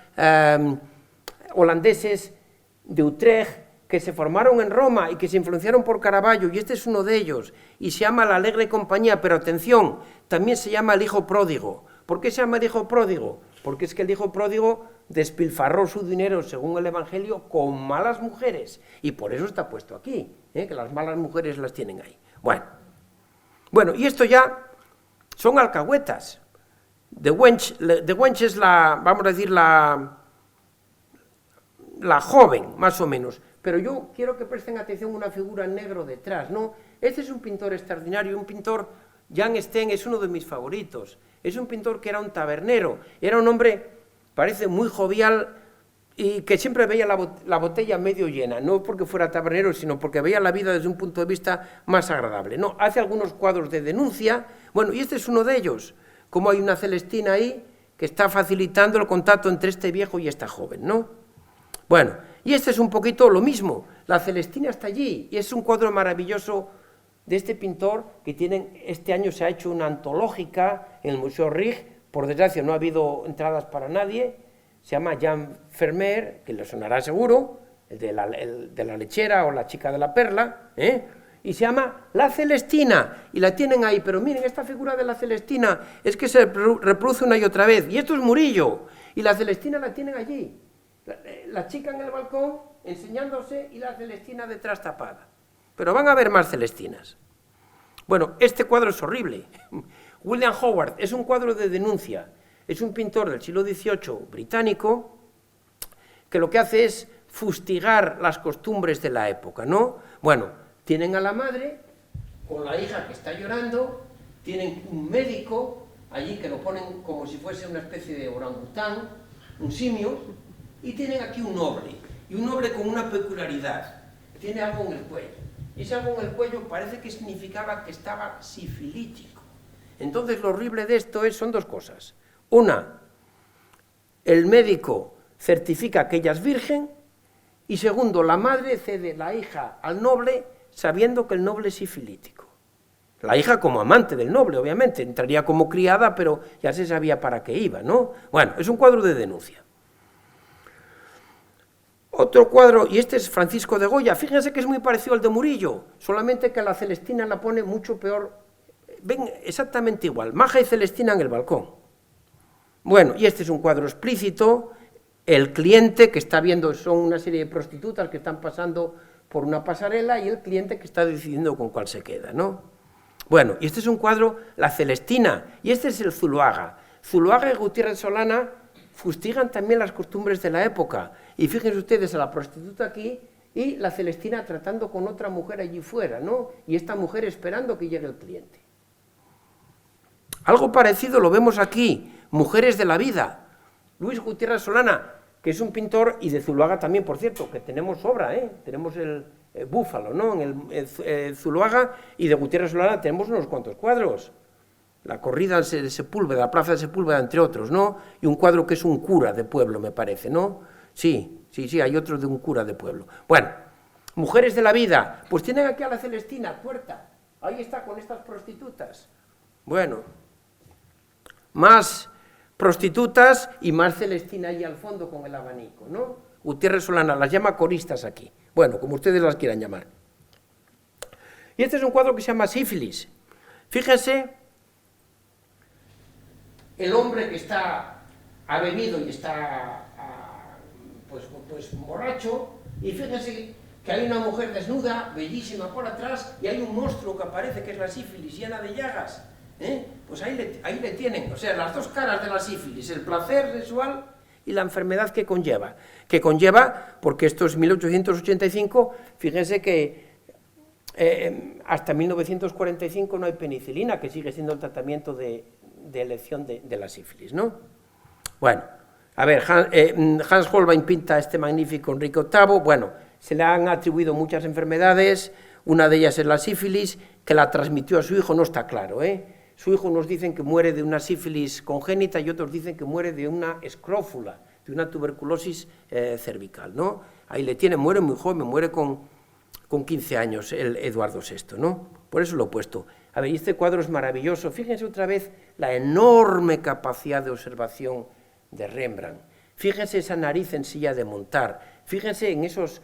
holandeses de Utrecht que se formaron en Roma y que se influenciaron por Caravaggio, y este es uno de ellos, y se llama La Alegre Compañía, pero atención, también se llama El Hijo Pródigo. ¿Por qué se llama El Hijo Pródigo? Porque es que el Hijo Pródigo despilfarró su dinero, según el Evangelio, con malas mujeres, y por eso está puesto aquí, que las malas mujeres las tienen ahí. Bueno, y esto ya son alcahuetas. De Wench es la, vamos a decir, la joven, más o menos. Pero yo quiero que presten atención a una figura en negro detrás, ¿no? Este es un pintor extraordinario, un pintor, Jan Steen es uno de mis favoritos. Es un pintor que era un tabernero, era un hombre, parece muy jovial, y que siempre veía la botella medio llena, no porque fuera tabernero, sino porque veía la vida desde un punto de vista más agradable, ¿no? Hace algunos cuadros de denuncia, bueno, y este es uno de ellos, como hay una Celestina ahí que está facilitando el contacto entre este viejo y esta joven, ¿no? Bueno, y este es un poquito lo mismo, la Celestina está allí, y es un cuadro maravilloso de este pintor que este año se ha hecho una antológica en el Museo Rig, por desgracia no ha habido entradas para nadie, se llama Jean Vermeer, que le sonará seguro, el de la lechera o la chica de la perla, y se llama La Celestina, y la tienen ahí, pero miren, esta figura de la Celestina es que se reproduce una y otra vez, y esto es Murillo, y la Celestina la tienen allí, la chica en el balcón enseñándose y la Celestina detrás tapada, pero van a haber más Celestinas. Bueno, este cuadro es horrible. William Howard es un cuadro de denuncia, es un pintor del siglo XVIII británico que lo que hace es fustigar las costumbres de la época, ¿no? Bueno, tienen a la madre con la hija que está llorando, tienen un médico allí que lo ponen como si fuese una especie de orangután, un simio, y tienen aquí un noble, y un noble con una peculiaridad, tiene algo en el cuello, y ese algo en el cuello parece que significaba que estaba sifilítico. Entonces lo horrible de esto son dos cosas. Una, el médico certifica que ella es virgen, y segundo, la madre cede la hija al noble sabiendo que el noble es sifilítico. La hija como amante del noble, obviamente, entraría como criada, pero ya se sabía para qué iba, ¿no? Bueno, es un cuadro de denuncia. Otro cuadro, y este es Francisco de Goya, fíjense que es muy parecido al de Murillo, solamente que la Celestina la pone mucho peor, ven exactamente igual, Maja y Celestina en el balcón. Bueno, y este es un cuadro explícito, el cliente que está viendo, son una serie de prostitutas que están pasando por una pasarela, y el cliente que está decidiendo con cuál se queda, ¿no? Bueno, y este es un cuadro, la Celestina, y este es el Zuloaga. Zuloaga y Gutiérrez Solana fustigan también las costumbres de la época, y fíjense ustedes a la prostituta aquí, y la Celestina tratando con otra mujer allí fuera, ¿no? Y esta mujer esperando que llegue el cliente. Algo parecido lo vemos aquí, Mujeres de la Vida. Luis Gutiérrez Solana, que es un pintor, y de Zuloaga también, por cierto, que tenemos obra, tenemos el Búfalo, ¿no? En el Zuloaga, y de Gutiérrez Solana tenemos unos cuantos cuadros. La corrida de Sepúlveda, la plaza de Sepúlveda, entre otros, ¿no? Y un cuadro que es un cura de pueblo, me parece, ¿no? Sí, hay otro de un cura de pueblo. Bueno, Mujeres de la Vida, pues tienen aquí a la Celestina, puerta, ahí está con estas prostitutas. Bueno, más prostitutas y más Celestina ahí al fondo con el abanico, ¿no? Gutiérrez Solana las llama coristas aquí, bueno, como ustedes las quieran llamar. Y este es un cuadro que se llama Sífilis. Fíjense, el hombre que ha bebido y está pues borracho, y fíjense que hay una mujer desnuda, bellísima por atrás, y hay un monstruo que aparece que es la sífilis, llena de llagas, pues ahí le tienen, o sea, las dos caras de la sífilis, el placer sexual y la enfermedad que conlleva, porque esto es 1885, fíjense que hasta 1945 no hay penicilina, que sigue siendo el tratamiento de elección de la sífilis, ¿no? Bueno, a ver, Hans Holbein pinta este magnífico Enrique VIII, bueno, se le han atribuido muchas enfermedades, una de ellas es la sífilis, que la transmitió a su hijo, no está claro, Su hijo nos dicen que muere de una sífilis congénita y otros dicen que muere de una escrófula, de una tuberculosis cervical, ¿no? Ahí le tiene, muere muy joven, muere con 15 años el Eduardo VI, ¿no? Por eso lo he puesto. A ver, este cuadro es maravilloso, fíjense otra vez la enorme capacidad de observación de Rembrandt, fíjense esa nariz en silla de montar, fíjense en esos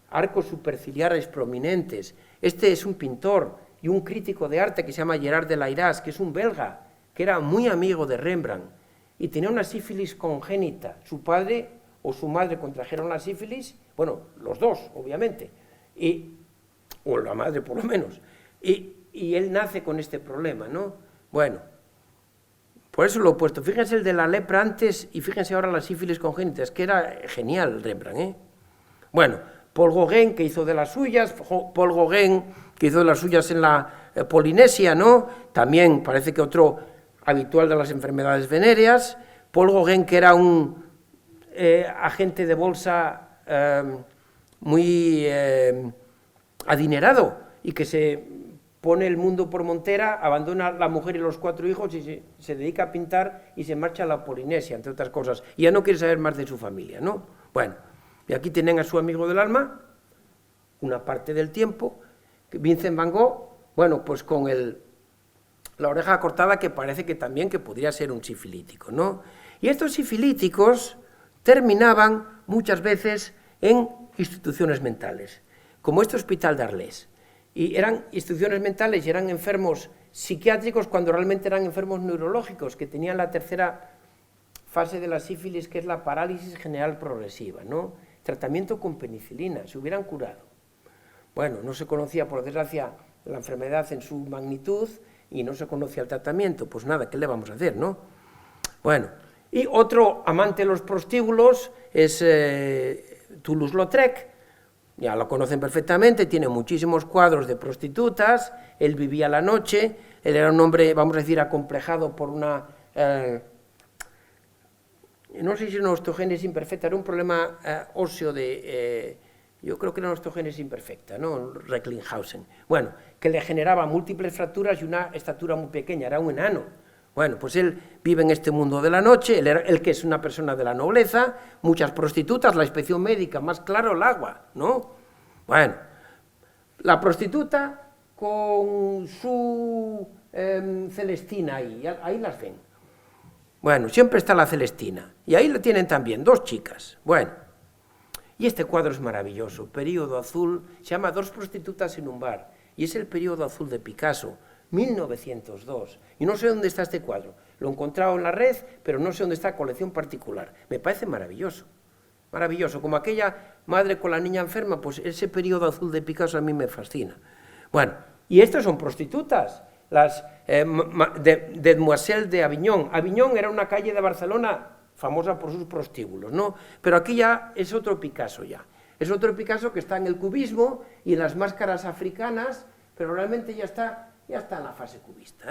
arcos superciliares prominentes. Este es un pintor y un crítico de arte que se llama Gerard de Layras, que es un belga, que era muy amigo de Rembrandt, y tenía una sífilis congénita. Su padre o su madre contrajeron la sífilis, bueno, los dos, obviamente, o la madre por lo menos, y él nace con este problema, ¿no? Bueno, por eso lo he puesto. Fíjense el de la lepra antes y fíjense ahora la sífilis congénita, es que era genial Rembrandt, Bueno, Paul Gauguin, que hizo de las suyas, Paul Gauguin, que hizo de las suyas en la Polinesia, ¿no? También parece que otro habitual de las enfermedades venéreas. Paul Gauguin, que era un agente de bolsa muy adinerado y que se pone el mundo por montera, abandona a la mujer y los 4 hijos y se dedica a pintar y se marcha a la Polinesia, entre otras cosas, y ya no quiere saber más de su familia, ¿no? Bueno, y aquí tienen a su amigo del alma, una parte del tiempo, Vincent Van Gogh, bueno, pues con la oreja cortada, que parece que también que podría ser un sifilítico, ¿no? Y estos sifilíticos terminaban muchas veces en instituciones mentales, como este hospital de Arles. Y eran instituciones mentales y eran enfermos psiquiátricos cuando realmente eran enfermos neurológicos, que tenían la tercera fase de la sífilis, que es la parálisis general progresiva, ¿no? Tratamiento con penicilina, se hubieran curado. Bueno, no se conocía, por desgracia, la enfermedad en su magnitud y no se conocía el tratamiento, pues nada, ¿qué le vamos a hacer, no? Bueno, y otro amante de los prostíbulos es Toulouse-Lautrec. Ya lo conocen perfectamente, tiene muchísimos cuadros de prostitutas, él vivía la noche, él era un hombre, vamos a decir, acomplejado por una, no sé si una osteogénesis imperfecta, era un problema óseo yo creo que era una osteogénesis imperfecta, ¿no? Recklinghausen. Bueno, que le generaba múltiples fracturas y una estatura muy pequeña, era un enano. Bueno, pues él vive en este mundo de la noche, él que es una persona de la nobleza, muchas prostitutas, la inspección médica, más claro el agua, ¿no? Bueno, la prostituta con su Celestina ahí las ven. Bueno, siempre está la Celestina, y ahí lo tienen también, 2 chicas. Bueno, y este cuadro es maravilloso, periodo azul, se llama 2 prostitutas en un bar, y es el periodo azul de Picasso, 1902, y no sé dónde está este cuadro, lo he encontrado en la red, pero no sé dónde está, colección particular, me parece maravilloso, maravilloso, como aquella madre con la niña enferma, pues ese periodo azul de Picasso a mí me fascina. Bueno, y estas son prostitutas, las Demoiselles de Aviñón. Aviñón era una calle de Barcelona famosa por sus prostíbulos, ¿no? Pero aquí ya es otro Picasso ya, es otro Picasso que está en el cubismo y en las máscaras africanas, pero realmente ya está en la fase cubista,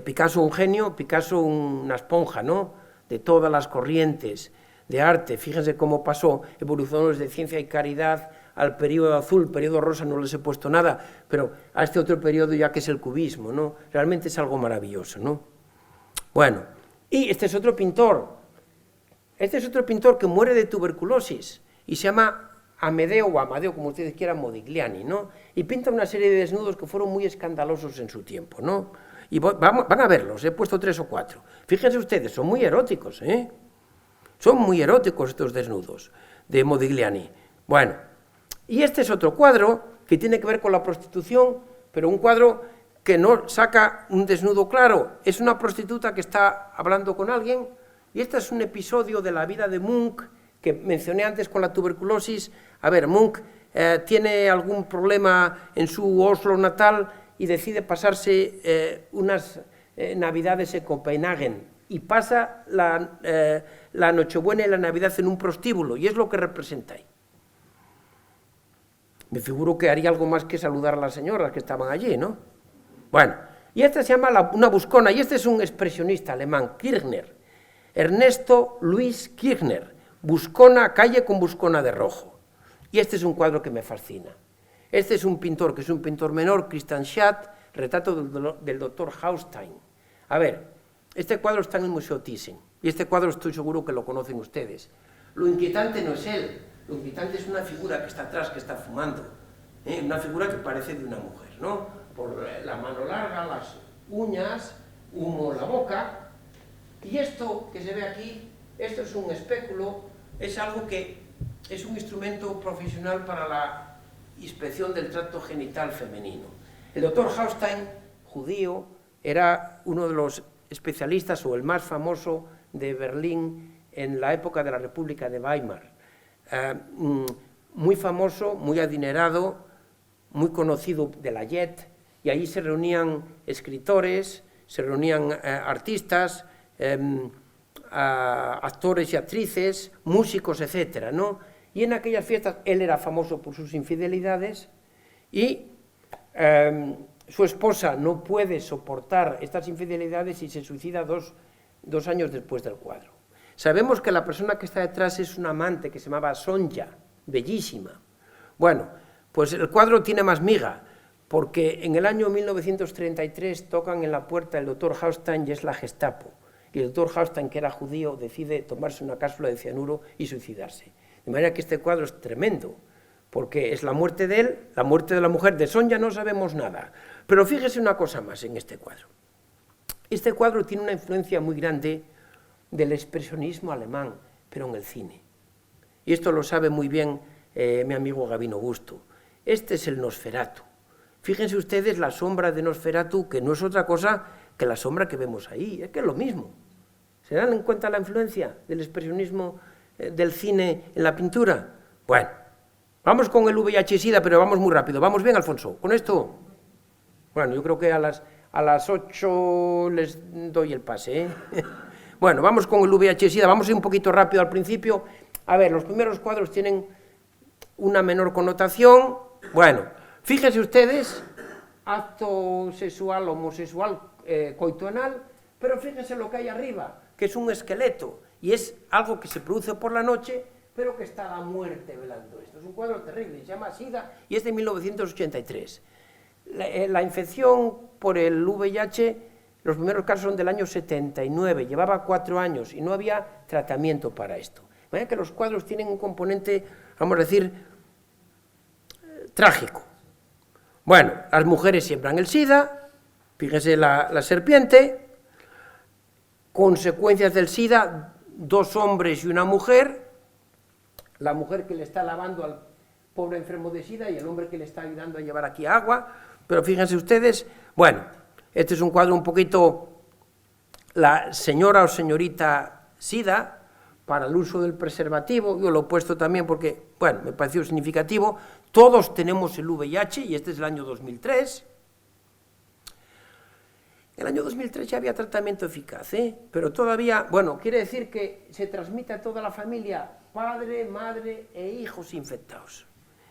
Picasso un genio, Picasso una esponja, ¿no? De todas las corrientes de arte. Fíjense cómo pasó, evolucionó desde ciencia y caridad al periodo azul, periodo rosa no les he puesto nada, pero a este otro periodo ya que es el cubismo, ¿no? Realmente es algo maravilloso, ¿no? Bueno, y este es otro pintor que muere de tuberculosis y se llama Amedeo o Amadeo, como ustedes quieran, Modigliani, ¿no? Y pinta una serie de desnudos que fueron muy escandalosos en su tiempo, ¿no? Y van a verlos, he puesto 3 o 4. Fíjense ustedes, son muy eróticos, Son muy eróticos estos desnudos de Modigliani. Bueno, y este es otro cuadro que tiene que ver con la prostitución, pero un cuadro que no saca un desnudo claro, es una prostituta que está hablando con alguien, y este es un episodio de la vida de Munch, que mencioné antes con la tuberculosis. A ver, Munch tiene algún problema en su Oslo natal y decide pasarse unas navidades en Copenhague y pasa la Nochebuena y la Navidad en un prostíbulo, y es lo que representa ahí. Me figuro que haría algo más que saludar a las señoras que estaban allí, ¿no? Bueno, y esta se llama una buscona, y este es un expresionista alemán, Kirchner, Ernesto Luis Kirchner, Buscona, calle con buscona de rojo. Y este es un cuadro que me fascina. Este es un pintor, que es un pintor menor, Christian Schad, retrato del doctor Haustein. A ver, este cuadro está en el Museo Thyssen, y este cuadro estoy seguro que lo conocen ustedes. Lo inquietante no es él, lo inquietante es una figura que está atrás, que está fumando, una figura que parece de una mujer, ¿no? Por la mano larga, las uñas, humo en la boca, y esto que se ve aquí, esto es un espéculo, es algo que es un instrumento profesional para la inspección del tracto genital femenino. El doctor Haustein, judío, era uno de los especialistas o el más famoso de Berlín en la época de la República de Weimar. Muy famoso, muy adinerado, muy conocido de la JET, y allí se reunían escritores, se reunían artistas, actores y actrices, músicos, etcétera, ¿no? Y en aquellas fiestas él era famoso por sus infidelidades y su esposa no puede soportar estas infidelidades y se suicida dos años después del cuadro. Sabemos que la persona que está detrás es una amante que se llamaba Sonja, bellísima. Bueno, pues el cuadro tiene más miga, porque en el año 1933 tocan en la puerta el doctor Haustein y es la Gestapo. Y el doctor Haustein, que era judío, decide tomarse una cápsula de cianuro y suicidarse. De manera que este cuadro es tremendo, porque es la muerte de él, la muerte de la mujer. De Sonja no sabemos nada. Pero fíjese una cosa más en este cuadro. Este cuadro tiene una influencia muy grande del expresionismo alemán, pero en el cine. Y esto lo sabe muy bien mi amigo Gabino Busto. Este es el Nosferatu. Fíjense ustedes la sombra de Nosferatu, que no es otra cosa que la sombra que vemos ahí, es que es lo mismo. ¿Se dan en cuenta la influencia del expresionismo del cine en la pintura? Bueno, vamos con el VIH-Sida, pero vamos muy rápido. ¿Vamos bien, Alfonso? ¿Con esto? Bueno, yo creo que a las 8 les doy el pase, ¿eh? Bueno, vamos con el VIH-Sida, vamos a ir un poquito rápido al principio. A ver, los primeros cuadros tienen una menor connotación. Bueno, fíjense ustedes, acto sexual, homosexual, coitonal, pero fíjense lo que hay arriba, que es un esqueleto, y es algo que se produce por la noche, pero que está la muerte velando esto. Es un cuadro terrible, se llama SIDA, y es de 1983. La infección por el VIH, los primeros casos son del año 79, llevaba 4 años, y no había tratamiento para esto. De manera que los cuadros tienen un componente, vamos a decir, trágico. Bueno, las mujeres siembran el SIDA, fíjense la serpiente, consecuencias del SIDA, 2 hombres y una mujer, la mujer que le está lavando al pobre enfermo de SIDA y el hombre que le está ayudando a llevar aquí agua, pero fíjense ustedes, bueno, este es un cuadro un poquito, la señora o señorita SIDA, para el uso del preservativo, yo lo he puesto también porque, bueno, me pareció significativo, todos tenemos el VIH y este es el año 2003. En el año 2003 ya había tratamiento eficaz, pero todavía, bueno, quiere decir que se transmite a toda la familia, padre, madre e hijos infectados.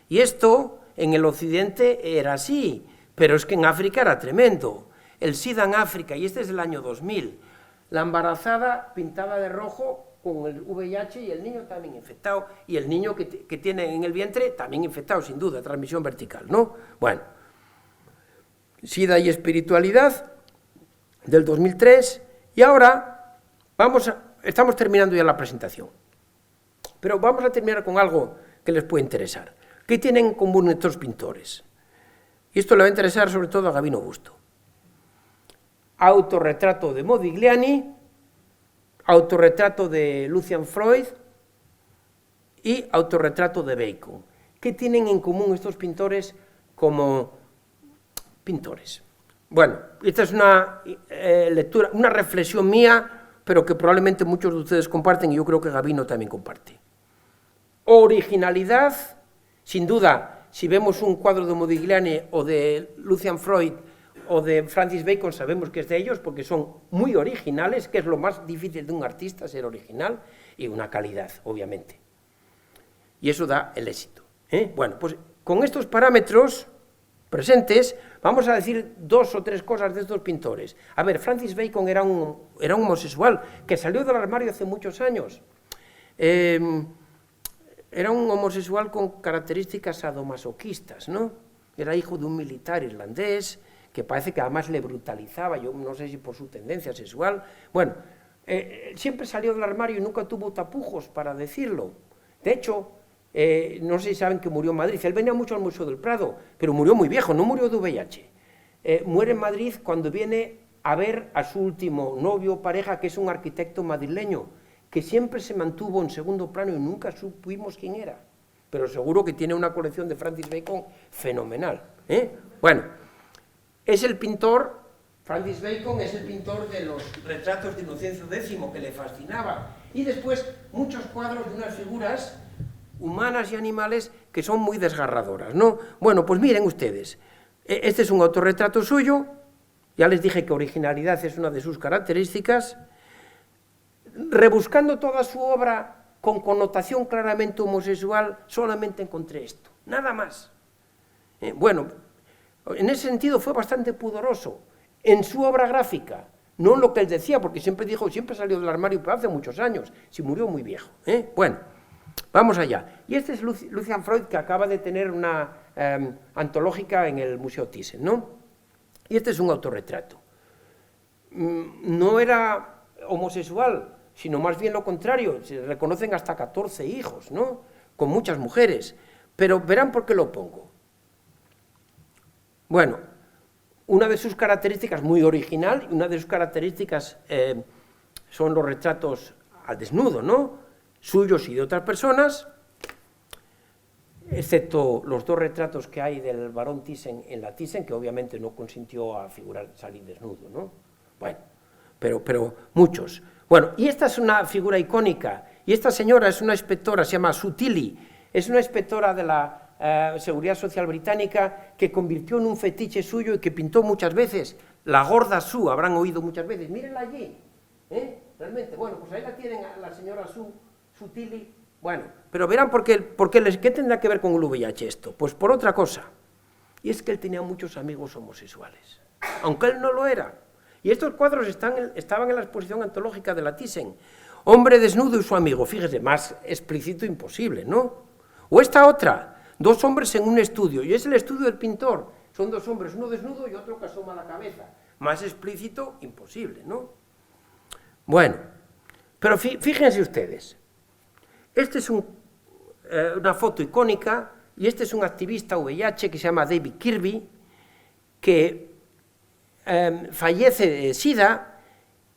Y esto en el occidente era así, pero es que en África era tremendo. El SIDA en África, y este es el año 2000, la embarazada pintada de rojo con el VIH y el niño también infectado, y el niño que tiene en el vientre también infectado, sin duda, transmisión vertical, ¿no? Bueno, SIDA y espiritualidad, del 2003, y ahora estamos terminando ya la presentación, pero vamos a terminar con algo que les puede interesar. ¿Qué tienen en común estos pintores? Y esto le va a interesar sobre todo a Gabino Busto. Autorretrato de Modigliani, autorretrato de Lucian Freud y autorretrato de Bacon. ¿Qué tienen en común estos pintores como pintores? Bueno, esta es una lectura, una reflexión mía, pero que probablemente muchos de ustedes comparten y yo creo que Gabino también comparte. Originalidad, sin duda, si vemos un cuadro de Modigliani o de Lucian Freud o de Francis Bacon, sabemos que es de ellos porque son muy originales, que es lo más difícil de un artista, ser original, y una calidad, obviamente. Y eso da el éxito. Bueno, pues con estos parámetros presentes, vamos a decir 2 o 3 cosas de estos pintores. A ver, Francis Bacon era un homosexual que salió del armario hace muchos años. Era un homosexual con características sadomasoquistas, ¿no? Era hijo de un militar irlandés, que parece que además le brutalizaba, yo no sé si por su tendencia sexual. Bueno, siempre salió del armario y nunca tuvo tapujos para decirlo. De hecho, no sé si saben que murió en Madrid. Él venía mucho al Museo del Prado, pero murió muy viejo, no murió de VIH. Muere en Madrid cuando viene a ver a su último novio o pareja, que es un arquitecto madrileño, que siempre se mantuvo en segundo plano y nunca supimos quién era. Pero seguro que tiene una colección de Francis Bacon fenomenal. Bueno, es el pintor, Francis Bacon es el pintor de los retratos de Inocencio X, que le fascinaba. Y después muchos cuadros de unas figuras humanas y animales que son muy desgarradoras, ¿no? Bueno, pues miren ustedes, este es un autorretrato suyo, ya les dije que originalidad es una de sus características. Rebuscando toda su obra con connotación claramente homosexual, solamente encontré esto, nada más. Bueno, en ese sentido fue bastante pudoroso. En su obra gráfica no lo que él decía, porque siempre dijo, siempre salió del armario, pero hace muchos años, si murió muy viejo. Bueno, vamos allá. Y este es Lucian Freud, que acaba de tener una antológica en el Museo Thyssen, ¿no? Y este es un autorretrato. No era homosexual, sino más bien lo contrario, se reconocen hasta 14 hijos, ¿no? Con muchas mujeres, pero verán por qué lo pongo. Bueno, una de sus características muy original, una de sus características son los retratos al desnudo, ¿no? Suyos y de otras personas, excepto los 2 retratos que hay del barón Thyssen en la Thyssen, que obviamente no consintió a salir desnudo, ¿no? Bueno, pero muchos. Bueno, y esta es una figura icónica, y esta señora es una inspectora, se llama Sue Tilley, es una inspectora de la Seguridad Social Británica que convirtió en un fetiche suyo y que pintó muchas veces, la gorda Sue, habrán oído muchas veces, mírenla allí, realmente, bueno, pues ahí la tienen a la señora Sue Tilley. Bueno, pero verán ¿qué tendrá que ver con el VIH esto? Pues por otra cosa, y es que él tenía muchos amigos homosexuales, aunque él no lo era. Y estos cuadros estaban en la exposición antológica de la Thyssen. Hombre desnudo y su amigo, fíjese, más explícito imposible, ¿no? O esta otra, 2 hombres en un estudio, y es el estudio del pintor, son 2 hombres, uno desnudo y otro que asoma la cabeza. Más explícito, imposible, ¿no? Bueno, pero fíjense ustedes, este es una foto icónica, y este es un activista VIH que se llama David Kirby, que fallece de SIDA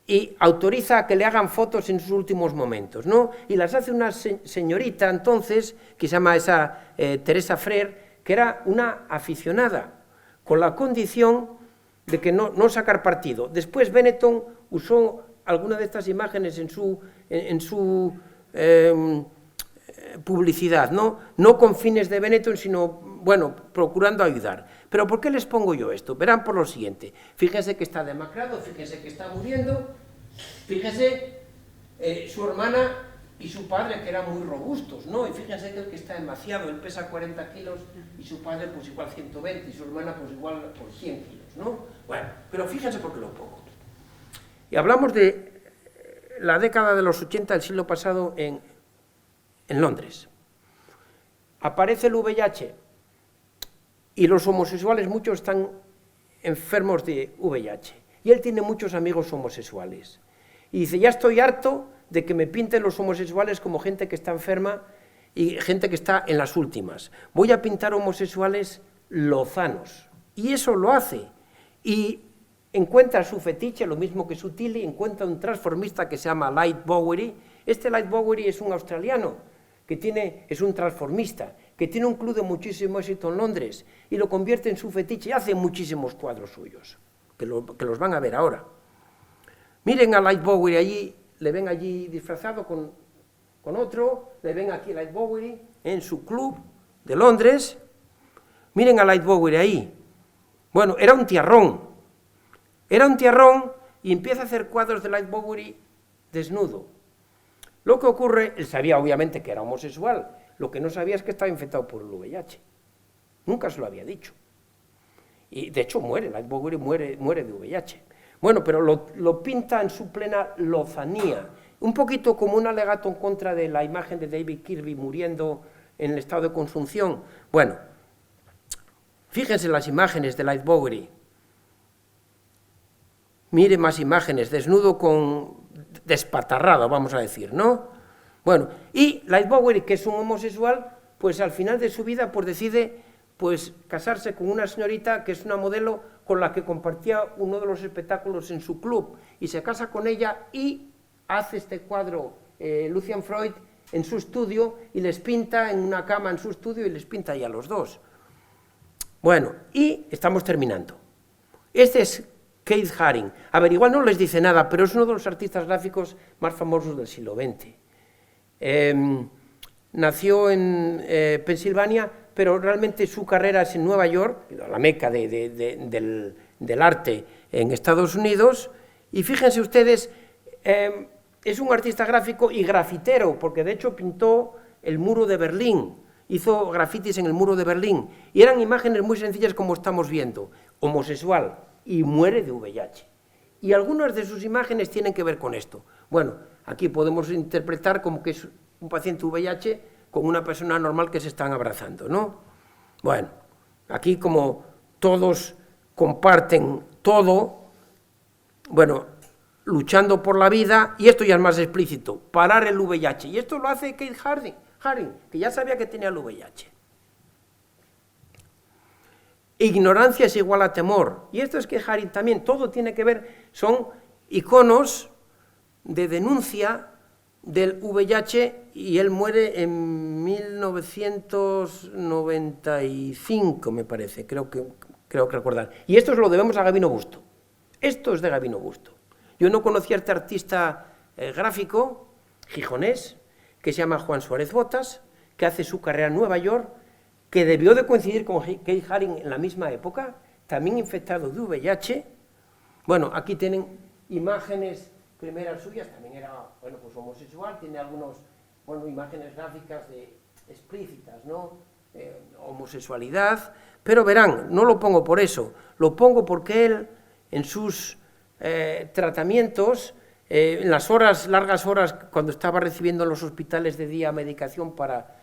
y autoriza a que le hagan fotos en sus últimos momentos, ¿no? Y las hace una señorita entonces, que se llama Teresa Freer, que era una aficionada, con la condición de que no sacar partido. Después Benetton usó alguna de estas imágenes en su publicidad, no con fines de Benetton, sino, bueno, procurando ayudar. Pero ¿por qué les pongo yo esto? Verán por lo siguiente. Fíjense que está demacrado, fíjense que está muriendo, fíjense su hermana y su padre, que eran muy robustos, ¿no? Y fíjense que el que está emaciado, él pesa 40 kilos y su padre pues igual 120 y su hermana pues igual por 100 kilos, ¿no? Bueno, pero fíjense por qué lo pongo. Y hablamos de la década de los 80 del siglo pasado en Londres. Aparece el VIH y los homosexuales, muchos están enfermos de VIH. Y él tiene muchos amigos homosexuales. Y dice, ya estoy harto de que me pinten los homosexuales como gente que está enferma y gente que está en las últimas. Voy a pintar homosexuales lozanos. Y eso lo hace. Y encuentra su fetiche, lo mismo que Sue Tilley, encuentra un transformista que se llama Light Bowery. Este Light Bowery es un australiano, es un transformista, que tiene un club de muchísimo éxito en Londres y lo convierte en su fetiche y hace muchísimos cuadros suyos, que los van a ver ahora. Miren a Light Bowery allí, le ven allí disfrazado con otro, le ven aquí a Light Bowery en su club de Londres. Miren a Light Bowery ahí. Bueno, era un tiarrón y empieza a hacer cuadros de Light Bowery desnudo. Lo que ocurre, él sabía obviamente que era homosexual, lo que no sabía es que estaba infectado por el VIH. Nunca se lo había dicho. Y de hecho Light Bowery muere de VIH. Bueno, pero lo pinta en su plena lozanía, un poquito como un alegato en contra de la imagen de David Kirby muriendo en el estado de consunción. Bueno, fíjense las imágenes de Light Bowery. Mire más imágenes, desnudo despatarrado, vamos a decir, ¿no? Bueno, y Light Bowery, que es un homosexual, pues al final de su vida pues decide pues casarse con una señorita que es una modelo con la que compartía uno de los espectáculos en su club, y se casa con ella y hace este cuadro Lucian Freud en su estudio y les pinta en una cama en su estudio y les pinta ahí a los dos. Bueno, y estamos terminando. Este es Keith Haring. A ver, igual no les dice nada, pero es uno de los artistas gráficos más famosos del siglo XX. Nació en Pensilvania, pero realmente su carrera es en Nueva York, la meca del arte en Estados Unidos, y fíjense ustedes, es un artista gráfico y grafitero, porque de hecho pintó el muro de Berlín, hizo grafitis en el muro de Berlín, y eran imágenes muy sencillas como estamos viendo, homosexual, y muere de VIH. y algunas de sus imágenes tienen que ver con esto. Bueno, aquí podemos interpretar como que es un paciente VIH con una persona normal que se están abrazando, ¿no? Bueno, aquí como todos comparten todo, bueno, luchando por la vida, y esto ya es más explícito, parar el VIH, y esto lo hace Keith Haring, que ya sabía que tenía el VIH. Ignorancia es igual a temor, y esto es Keith Haring también, todo tiene que ver, son iconos de denuncia del VIH, y él muere en 1995, me parece, creo que recordar. Y esto lo debemos a Gabino Busto. Esto es de Gabino Busto. Yo no conocía a este artista gráfico gijonés, que se llama Juan Suárez Botas, que hace su carrera en Nueva York, que debió de coincidir con Keith Haring en la misma época, también infectado de VIH. Bueno, aquí tienen imágenes primeras suyas, también era, bueno, pues homosexual, tiene algunas, bueno, imágenes gráficas explícitas, ¿no? Homosexualidad, pero verán, no lo pongo por eso, lo pongo porque él, en sus tratamientos, en las largas horas, cuando estaba recibiendo en los hospitales de día medicación para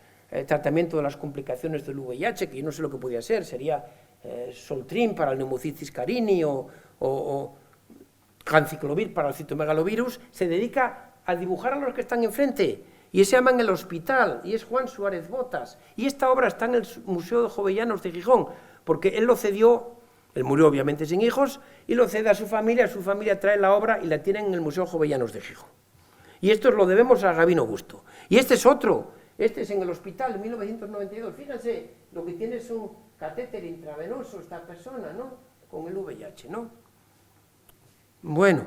tratamiento de las complicaciones del VIH, que yo no sé lo que podía ser, sería Soltrin para el Pneumocystis carini o Ganciclovir para el citomegalovirus, se dedica a dibujar a los que están enfrente, y se llama En el hospital, y es Juan Suárez Botas, y esta obra está en el Museo de Jovellanos de Gijón, porque él lo cedió, él murió obviamente sin hijos, y lo cede a su familia trae la obra y la tienen en el Museo Jovellanos de Gijón. Y esto lo debemos a Gabino Busto. Y este es otro, este es en el hospital en 1992, fíjense, lo que tiene es un catéter intravenoso esta persona, ¿no?, con el VIH, ¿no? Bueno,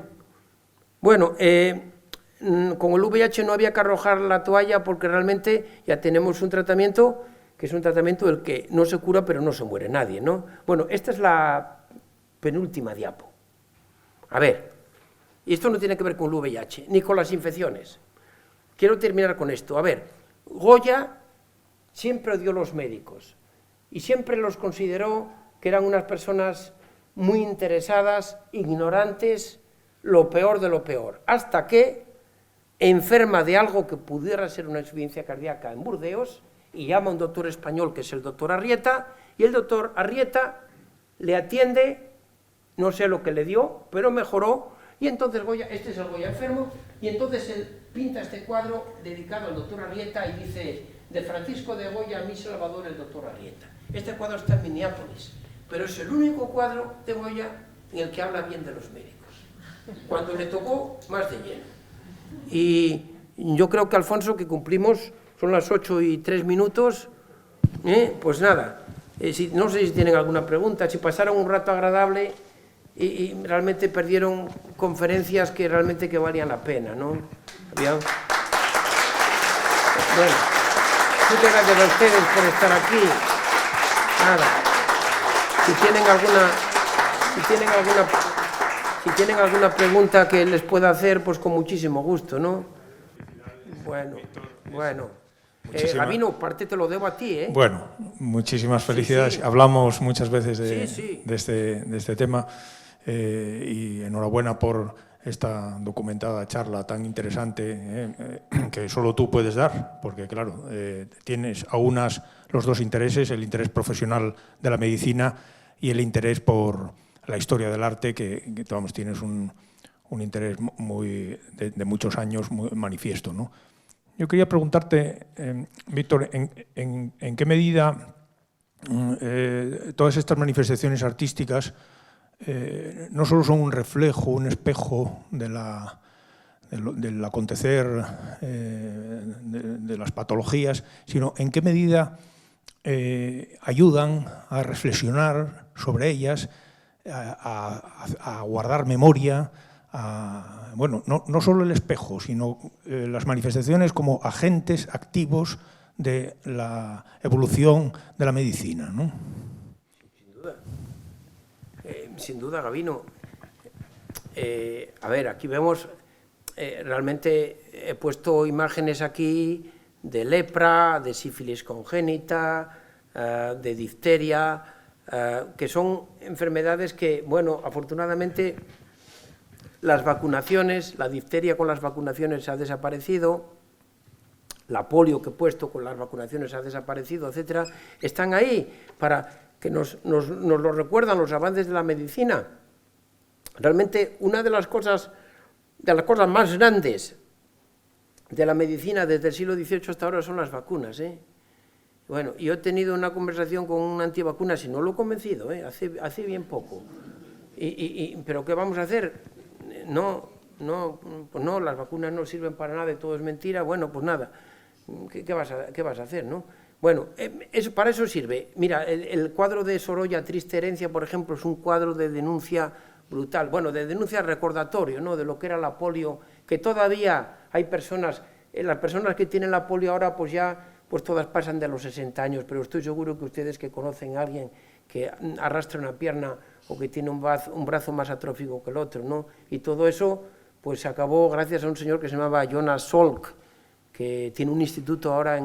con el VIH no había que arrojar la toalla porque realmente ya tenemos un tratamiento que es un tratamiento del que no se cura pero no se muere nadie, ¿no? Bueno, esta es la penúltima diapo. A ver, y esto no tiene que ver con el VIH, ni con las infecciones. Quiero terminar con esto. A ver, Goya siempre odió a los médicos y siempre los consideró que eran unas personas muy interesadas, ignorantes, lo peor de lo peor, hasta que enferma de algo que pudiera ser una insuficiencia cardíaca en Burdeos y llama a un doctor español que es el doctor Arrieta, y el doctor Arrieta le atiende, no sé lo que le dio, pero mejoró, y entonces Goya, este es el Goya enfermo, y entonces él pinta este cuadro dedicado al doctor Arrieta y dice, de Francisco de Goya a mi Salvador el doctor Arrieta. Este cuadro está en Minneapolis, pero es el único cuadro de Goya en el que habla bien de los médicos, cuando le tocó más de lleno. Y yo creo que, Alfonso, que cumplimos, son las 8:03, pues nada, no sé si tienen alguna pregunta, si pasaron un rato agradable y realmente perdieron conferencias que realmente que valían la pena, ¿no? Bien. Bueno, muchas gracias a ustedes por estar aquí. Nada, si tienen alguna pregunta que les pueda hacer, pues con muchísimo gusto, ¿no? Bueno. Gabino, parte te lo debo a ti, ¿eh? Bueno, muchísimas felicidades. Sí. Hablamos muchas veces de este tema y enhorabuena por esta documentada charla tan interesante que solo tú puedes dar, porque claro, tienes aunas los dos intereses, el interés profesional de la medicina y el interés por la historia del arte, que vamos, tienes un interés muy de muchos años muy manifiesto, ¿no? Yo quería preguntarte, Víctor, ¿en qué medida todas estas manifestaciones artísticas no solo son un reflejo, un espejo del acontecer de las patologías, sino en qué medida ayudan a reflexionar sobre ellas, a guardar memoria, no solo el espejo, sino las manifestaciones como agentes activos de la evolución de la medicina, ¿no? Sin duda, Gabino. A ver, aquí vemos, realmente he puesto imágenes aquí de lepra, de sífilis congénita, de difteria, que son enfermedades que, bueno, afortunadamente las vacunaciones, la difteria con las vacunaciones ha desaparecido, la polio que he puesto con las vacunaciones ha desaparecido, etcétera, están ahí para que nos lo recuerdan los avances de la medicina. Realmente una de las cosas más grandes de la medicina desde el siglo XVIII hasta ahora son las vacunas, ¿eh? Bueno, yo he tenido una conversación con un antivacunas y no lo he convencido, hace bien poco. ¿Pero qué vamos a hacer? Pues no, las vacunas no sirven para nada y todo es mentira. Bueno, pues nada, ¿qué vas a hacer, no? Bueno, para eso sirve. Mira, el cuadro de Sorolla, Triste herencia, por ejemplo, es un cuadro de denuncia brutal, bueno, de denuncia recordatorio, ¿no?, de lo que era la polio, que todavía hay personas, las personas que tienen la polio ahora, pues ya, pues todas pasan de los 60 años, pero estoy seguro que ustedes que conocen a alguien que arrastra una pierna o que tiene un brazo más atrófico que el otro, ¿no? Y todo eso, pues se acabó gracias a un señor que se llamaba Jonas Salk, que tiene un instituto ahora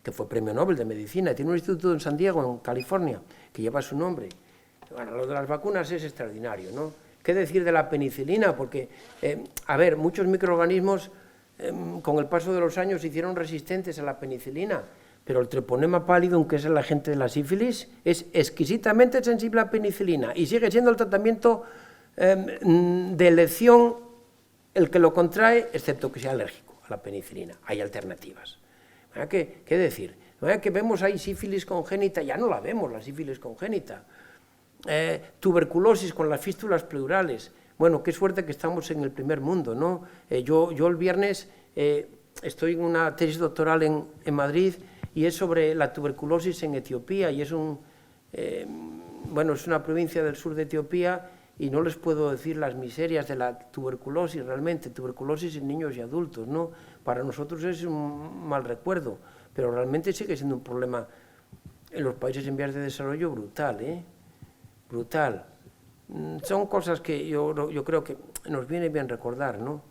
que fue premio Nobel de Medicina, tiene un instituto en San Diego, en California, que lleva su nombre. Bueno, lo de las vacunas es extraordinario, ¿no? ¿Qué decir de la penicilina? Porque, a ver, muchos microorganismos con el paso de los años se hicieron resistentes a la penicilina, pero el treponema pallidum, que es el agente de la sífilis, es exquisitamente sensible a penicilina y sigue siendo el tratamiento de elección el que lo contrae, excepto que sea alérgico a la penicilina. Hay alternativas. ¿Qué decir? Que vemos ahí sífilis congénita, ya no la vemos, la sífilis congénita. Tuberculosis con las fístulas pleurales. Bueno, qué suerte que estamos en el primer mundo, ¿no? Yo el viernes estoy en una tesis doctoral en Madrid y es sobre la tuberculosis en Etiopía y es es una provincia del sur de Etiopía y no les puedo decir las miserias de la tuberculosis realmente, tuberculosis en niños y adultos, ¿no? Para nosotros es un mal recuerdo, pero realmente sigue siendo un problema en los países en vías de desarrollo brutal, brutal. Son cosas que yo creo que nos viene bien recordar, ¿no?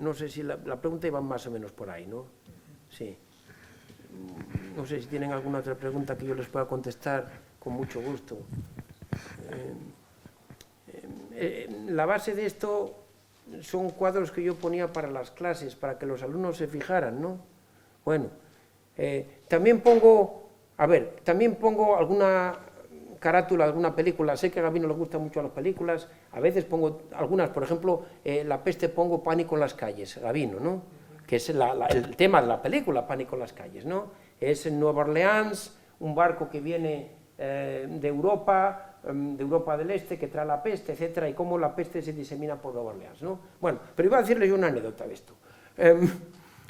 No sé si la pregunta iba más o menos por ahí, ¿no? Sí. No sé si tienen alguna otra pregunta que yo les pueda contestar con mucho gusto. La base de esto son cuadros que yo ponía para las clases, para que los alumnos se fijaran, ¿no? Bueno, también pongo alguna carátula, alguna película. Sé que a Gabino le gustan mucho las películas, a veces pongo algunas, por ejemplo, La peste, pongo Pánico en las calles, Gabino, ¿no? Que es el tema de la película, Pánico en las calles, ¿no? Es en Nueva Orleans, un barco que viene de Europa del Este, que trae la peste, etcétera, y cómo la peste se disemina por Nueva Orleans, ¿no? Bueno, pero iba a decirles yo una anécdota de esto.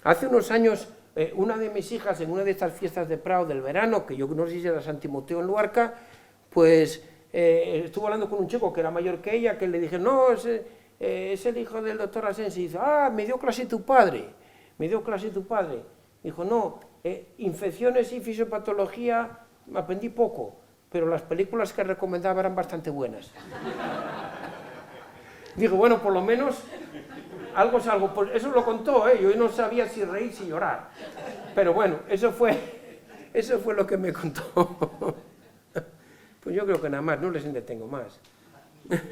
Hace unos años, una de mis hijas, en una de estas fiestas de Prado del verano, que yo no sé si era San Timoteo en Luarca, pues estuvo hablando con un chico que era mayor que ella, que le dije, no, es el hijo del doctor Asensi. Y dice, me dio clase tu padre. Dijo, no, infecciones y fisiopatología me aprendí poco, pero las películas que recomendaba eran bastante buenas. Digo, bueno, por lo menos algo es algo. Pues eso lo contó, yo no sabía si reír o llorar. Pero bueno, eso fue lo que me contó. Pues yo creo que nada más, no les entretengo más. Bueno.